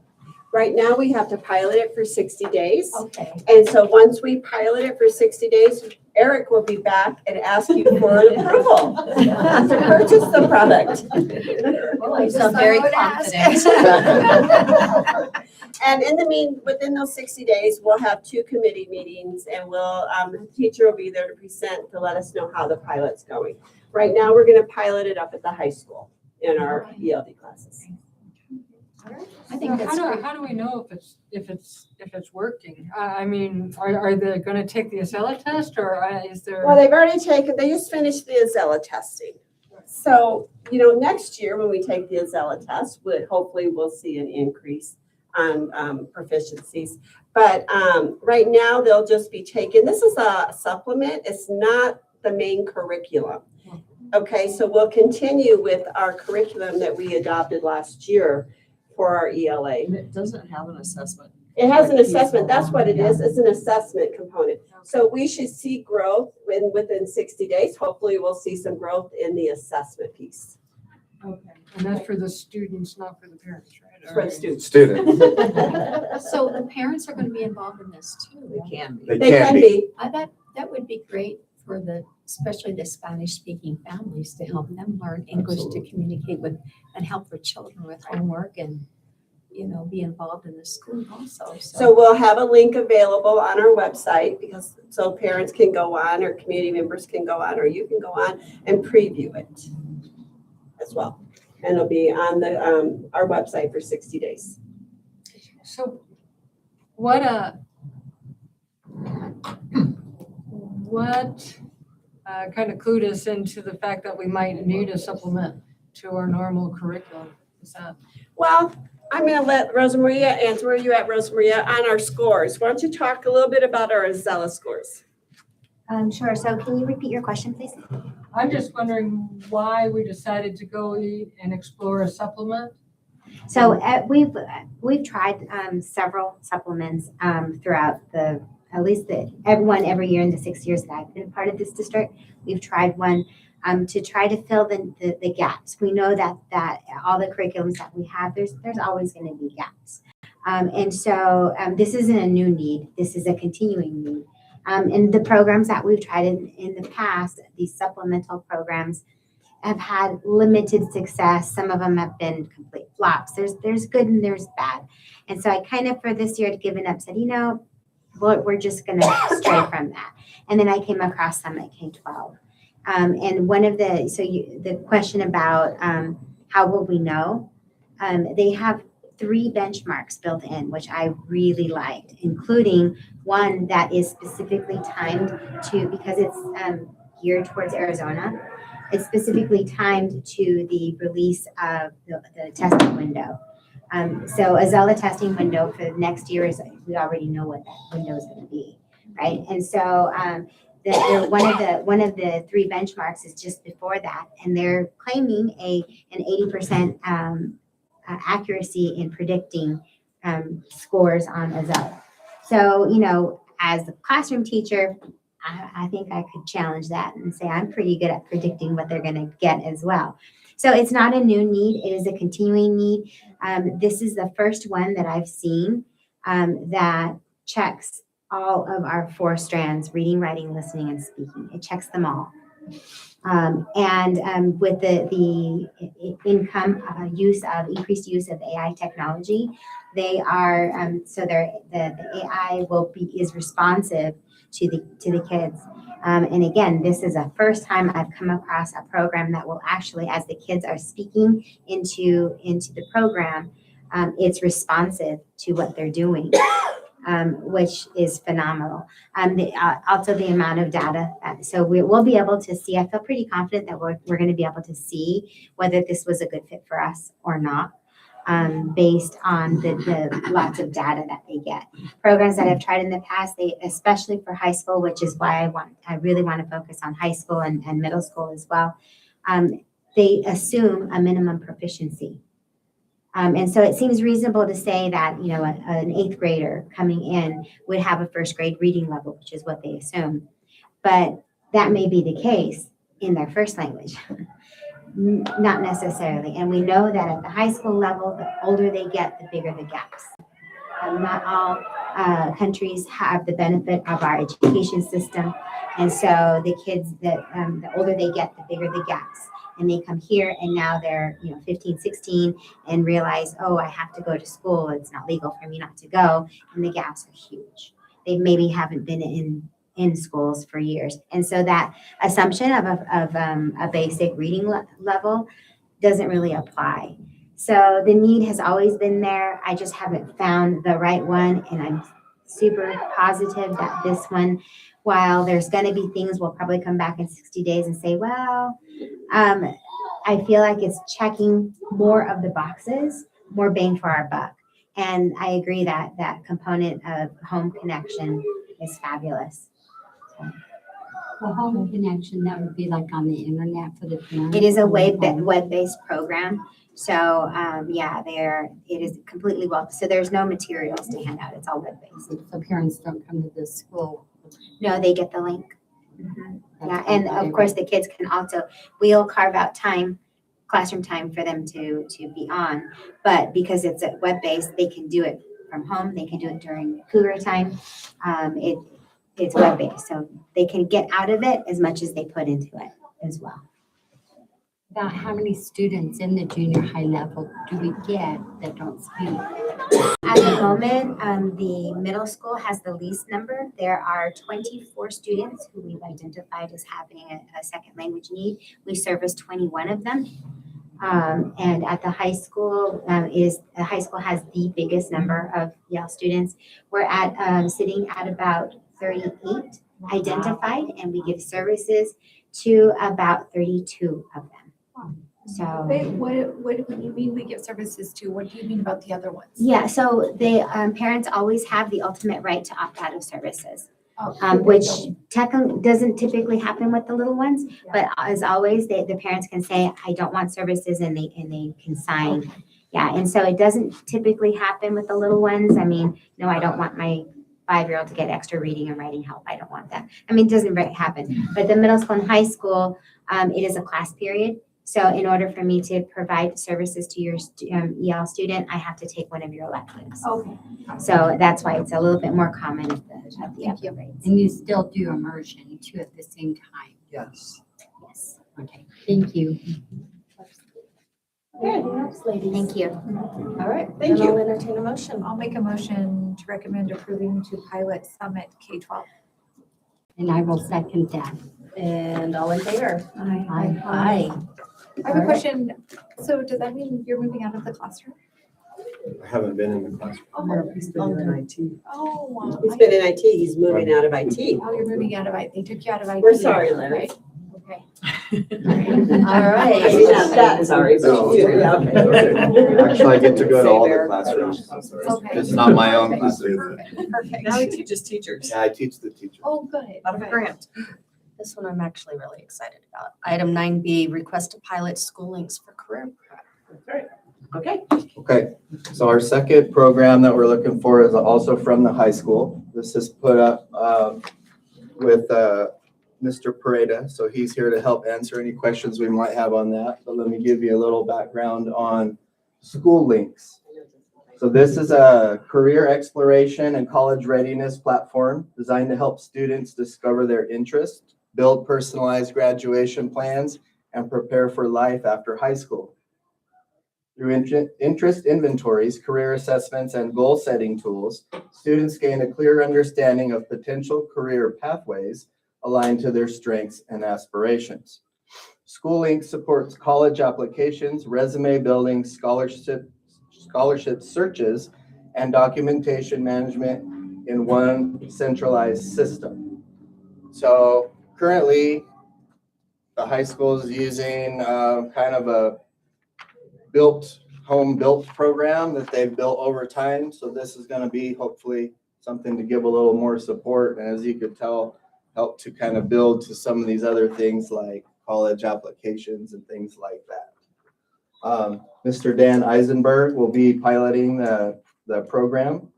Right now, we have to pilot it for 60 days. Okay. And so once we pilot it for 60 days, Eric will be back and ask you for an approval to purchase the product. Well, you sound very confident. And within those 60 days, we'll have 2 committee meetings and the teacher will be there to present to let us know how the pilot's going. Right now, we're gonna pilot it up at the high school in our ELD classes. I think that's great. How do we know if it's working? I mean, are they gonna take the Acela test or is there? Well, they just finished the Acela testing. So, next year when we take the Acela test, hopefully we'll see an increase on proficiencies. But right now they'll just be taken, this is a supplement, it's not the main curriculum. Okay, so we'll continue with our curriculum that we adopted last year for our ELA. And it doesn't have an assessment. It has an assessment, that's what it is, it's an assessment component. So we should see growth within 60 days. Hopefully we'll see some growth in the assessment piece. Okay, and that's for the students, not for the parents, right? For the students. So the parents are gonna be involved in this too. They can be. They can be. I bet that would be great for especially the Spanish-speaking families to help them learn English to communicate with and help their children with homework and, be involved in the school also. So we'll have a link available on our website so parents can go on or community members can go on or you can go on and preview it as well. And it'll be on our website for 60 days. So what kind of clued us into the fact that we might need a supplement to our normal curriculum? Is that? Well, I'm going to let Rosa Maria answer. Where are you at, Rosa Maria, on our scores? Why don't you talk a little bit about our Acela scores? Sure. So can you repeat your question, please? I'm just wondering why we decided to go and explore a supplement. So we've tried several supplements throughout every year in the 6 years that I've been part of this district. We've tried one to try to fill the gaps. We know that all the curriculums that we have, there's always going to be gaps. And so this isn't a new need. This is a continuing need. And the programs that we've tried in the past, these supplemental programs, have had limited success. Some of them have been complete flops. There's good and there's bad. And so I kind of, for this year, had given up, said, we're just going to stray from that. And then I came across some at K-12. And one of the question about how will we know? They have 3 benchmarks built in, which I really liked, including one that is specifically timed because it's geared towards Arizona. It's specifically timed to the release of the testing window. So a Acela testing window for next year we already know what that window is going to be, right? And so one of the 3 benchmarks is just before that, and they're claiming an 80% accuracy in predicting scores on Acela. So, as a classroom teacher, I think I could challenge that and say I'm pretty good at predicting what they're going to get as well. So it's not a new need. It is a continuing need. This is the first one that I've seen that checks all of our 4 strands: reading, writing, listening, and speaking. It checks them all. And with the increased use of AI technology, they are the AI is responsive to the kids. And again, this is a first time I've come across a program that will actually, as the kids are speaking into the program, it's responsive to what they're doing. Which is phenomenal. Also the amount of data. So we'll be able to see, I feel pretty confident that we're going to be able to see whether this was a good fit for us or not, based on the lots of data that they get. Programs that I've tried in the past, especially for high school, which is why I really want to focus on high school and middle school as well, they assume a minimum proficiency. And so it seems reasonable to say that, an 8th grader coming in would have a 1st grade reading level, which is what they assume. But that may be the case in their first language. Not necessarily. And we know that at the high school level, the older they get, the bigger the gaps. Not all countries have the benefit of our education system. And so the kids that the older they get, the bigger the gaps. And they come here and now they're 15, 16 and realize, oh, I have to go to school. It's not legal for me not to go. And the gaps are huge. They maybe haven't been in schools for years. And so that assumption of a basic reading level doesn't really apply. So the need has always been there. I just haven't found the right one. And I'm super positive that this one, while there's going to be things, we'll probably come back in 60 days and say, well, I feel like it's checking more of the boxes, more bang for our buck. And I agree that that component of home connection is fabulous. The home connection, that would be like on the internet for the parents. It is a web-based program. So it is completely so there's no materials to hand out. It's all web-based. So parents don't come to this school. No, they get the link. Yeah, and of course the kids can also, we'll carve out classroom time for them to be on. But because it's a web-based, they can do it from home. They can do it during Cougar time. It's web-based, so they can get out of it as much as they put into it as well. About how many students in the junior high level do we get that don't speak? At the moment, the middle school has the least number. There are 24 students who we've identified as having a second language need. We service 21 of them. And at the high school, the high school has the biggest number of Yale students. We're at sitting at about 38 identified, and we give services to about 32 of them. So Wait, when you mean we give services to, what do you mean about the other ones? yeah, so the parents always have the ultimate right to opt out of services, Oh, which doesn't typically happen with the little ones. But as always, the parents can say, I don't want services, and they can sign. Okay. Yeah, and so it doesn't typically happen with the little ones. I mean, no, I don't want my 5-year-old to get extra reading and writing help. I don't want that. I mean, it doesn't really happen. But the middle school and high school, it is a class period. So in order for me to provide services to your EL student, I have to take one of your electives. Okay. So that's why it's a little bit more common at the upper grades. And you still do immersion too at the same time? Yes. Yes. Okay, thank you. Okay, next, ladies. Thank you. All right, Thank then you. I'll entertain a motion. I'll make a motion to recommend approving to pilot Summit K-12. And I will second that. And all in favor? Aye. I have a question. So does that mean you're moving out of the classroom? I haven't been in the classroom. No, he's been in IT. Oh, wow. He's been in IT, he's moving out of IT. Oh, you're moving out of IT. They took you out of IT. We're sorry, Larry. Right. Okay. All right. Maybe not that sorry, but No, you do, yeah. Actually, I get to go to all the Say classrooms. Okay. It's not my own classroom. Perfect. Now he teaches teachers. Yeah, I teach the teachers. Oh, good. Out of a good. grant. This one I'm actually really excited about. Item 9B, request to pilot school links for career prep. Okay. Okay, so our second program that we're looking for is also from the high school. This is put up with Mr. Pareda, so he's here to help answer any questions we might have on that. But let me give you a little background on School Links. So this is a career exploration and college readiness platform designed to help students discover their interest, build personalized graduation plans, and prepare for life after high school. Through interest inventories, career assessments, and goal-setting tools, students gain a clear understanding of potential career pathways aligned to their strengths and aspirations. SchoolLink supports college applications, resume building, scholarship searches, and documentation management in one centralized system. So currently, the high school is using kind of a home-built program that they've built over time. So this is going to be hopefully something to give a little more support. And as you could tell, help to kind of build to some of these other things like college applications and things like that. Mr. Dan Eisenberg will be piloting the program.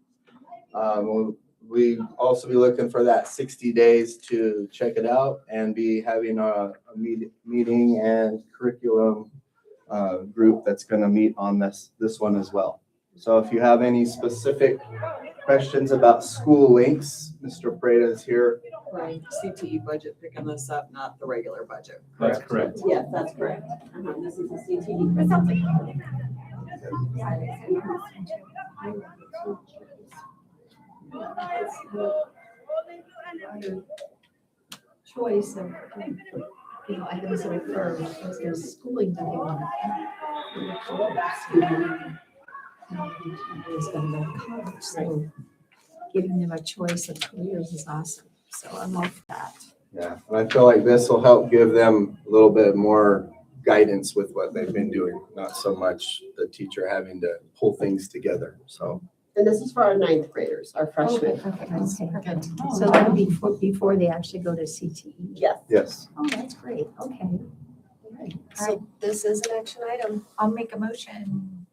We'll we also be looking for that 60 days to check it out and be having a meeting and curriculum group that's going to meet on this one as well. So if you have any specific questions about school links, Mr. Prada is here. Right, CTE budget picking this up, not the regular budget. That's correct. Yes, that's correct. This is a CTE. Choice of, items that occur, because there's schooling that they want to. It's going to go to college, so giving them a choice of careers is awesome. So I love that. Yeah, and I feel like this will help give them a little bit more guidance with what they've been doing, not so much the teacher having to pull things together, so. And this is for our 9th graders, our freshmen. Okay. So that'll be before they actually go to CTE. Yes. Yes. Oh, that's great. Okay. All right. So this is an action item. I'll make a motion.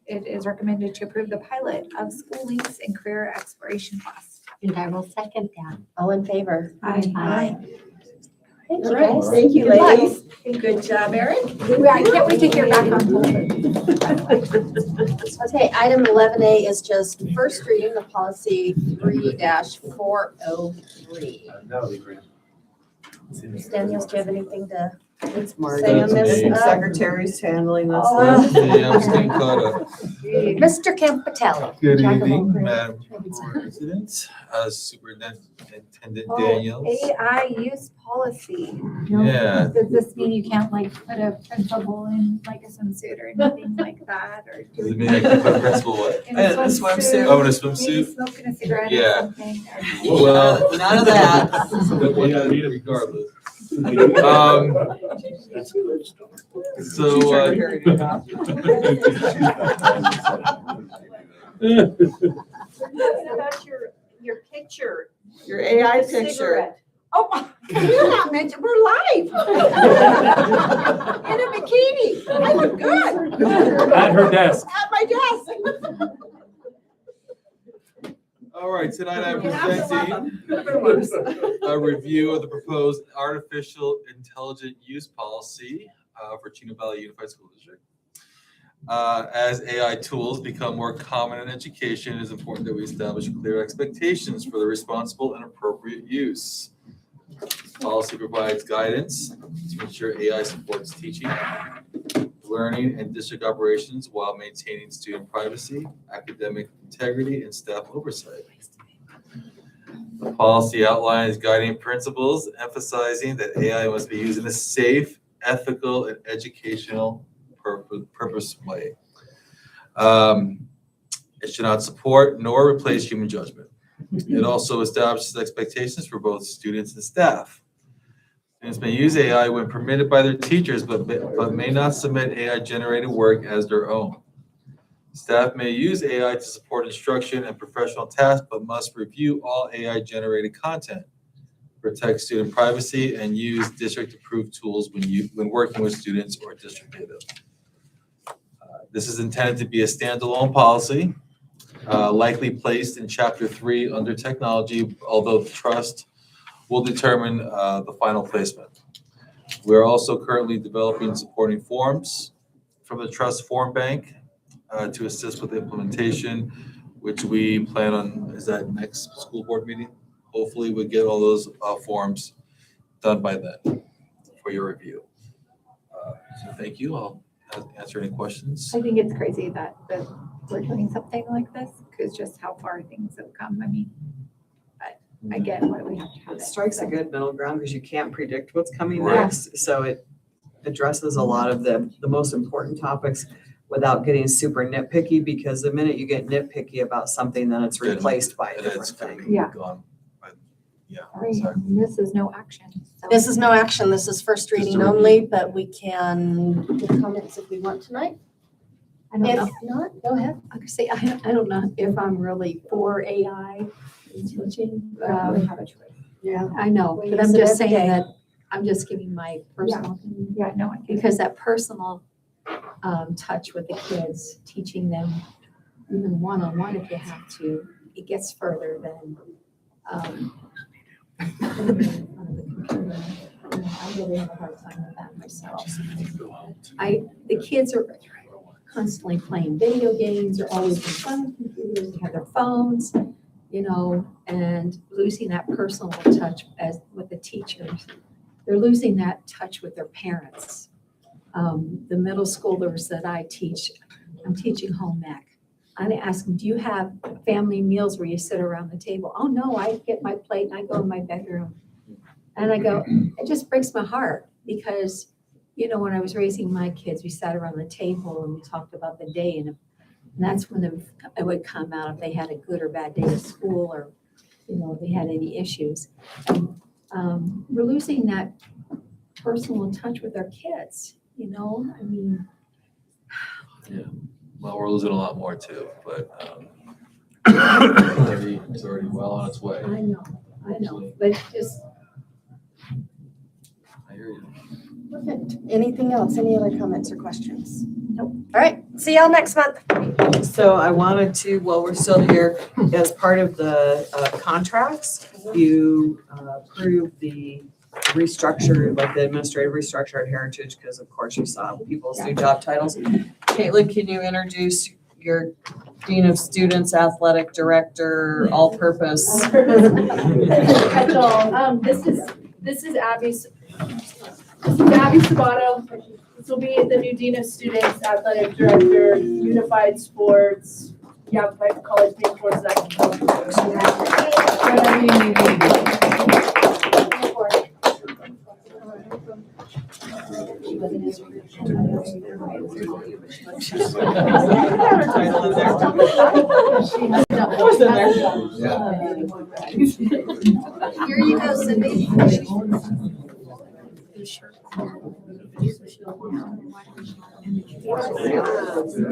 It is recommended to approve the pilot of school links and career exploration class. And I will second that. All in favor? Aye. Thank All you, right, guys. thank you, Good luck. ladies. Good job, Erin. I can't wait to hear back on both. Okay, item 11A is just first reading of policy 3-403. That would be great. Ms. Daniels, do you have anything to It's Marty. say on this? Hey. Secretary's handling this. Oh. Hey, I'm staying caught up. Mr. Campitelli. Good Jack of all evening, trades. Madam President, Superintendent Oh, Daniels. AI use policy. Yeah. Does this mean you can't like put a principal in like a swimsuit or anything like that, or do Does it mean I can put a principal what? in In a swimsuit. Oh, in a Maybe swimsuit? smoking a cigarette Yeah. or something? Well, None of that. we gotta need it regardless. So, Secretary did not. About your picture. Your AI picture. Cigarette. Oh, we're not meant to, we're live. In a bikini. I look good. At her desk. At my desk. all right, tonight I'm You have to love presenting them. Good ones. a review of the proposed artificial intelligent use policy for Chino Valley Unified School District. As AI tools become more common in education, it is important that we establish clear expectations for the responsible and appropriate use. This policy provides guidance to ensure AI supports teaching, learning, and district operations while maintaining student privacy, academic integrity, and staff oversight. The policy outlines guiding principles emphasizing that AI must be used in a safe, ethical, and educational purpose way. It should not support nor replace human judgment. It also establishes expectations for both students and staff. Students may use AI when permitted by their teachers, but may not submit AI-generated work as their own. Staff may use AI to support instruction and professional tasks, but must review all AI-generated content, protect student privacy, and use district-approved tools when working with students or district data. This is intended to be a standalone policy, likely placed in Chapter 3 under technology, although the trust will determine the final placement. We are also currently developing supporting forms from the trust form bank to assist with implementation, which we plan on, is that next school board meeting? Hopefully we'll get all those forms done by then for your review. So thank you. I'll answer any questions. I think it's crazy that we're doing something like this, because just how far things have come. I mean, but I get why we have to have It it. strikes a good middle ground because you can't predict what's coming Right. next. So it addresses a lot of the most important topics without getting super nitpicky, because the minute you get nitpicky about something, then it's replaced by a And different it's gonna thing. be Yeah. gone. But, yeah, Right, exactly. and this is no action. So. This is no action, this is first Just a reading review. only, but we can give comments if we want tonight. I don't know. If not, go ahead. I could say, I don't know if I'm really for AI teaching. We have a choice. Yeah. I know, We but use I'm it just every saying day. that, I'm just giving my personal opinion. Yeah, no, I get it. Because that personal touch with the kids, teaching them even one-on-one if you have to, it gets further than I'm really having a hard time with that myself. The kids are constantly playing video games, they're always in front of computers, they have their phones, and losing that personal touch as with the teachers. They're losing that touch with their parents. The middle schoolers that I teach, I'm teaching home ec. I ask them, do you have family meals where you sit around the table? Oh, no, I get my plate and I go in my bedroom. And I go, it just breaks my heart because, when I was raising my kids, we sat around the table and we talked about the day. And that's when it would come out if they had a good or bad day at school or, if they had any issues. And we're losing that personal touch with our kids, I mean. Yeah, well, we're losing a lot more too, but it's already well on its way. I know, but just. I hear you. Perfect. Anything else? Any other comments or questions? Nope. All right. See y'all next month. So I wanted to, while we're still here, as part of the contracts, you approved the restructure, like the administrative restructure at Heritage, because of course you saw people's new job titles. Caitlin, can you introduce your Dean of Students, Athletic Director, All-Purpose? Catch-all. This is Abby Sabato. This will be the new Dean of Students, Athletic Director, Unified Sports. Yeah, my college name towards that. Here you go, Cindy.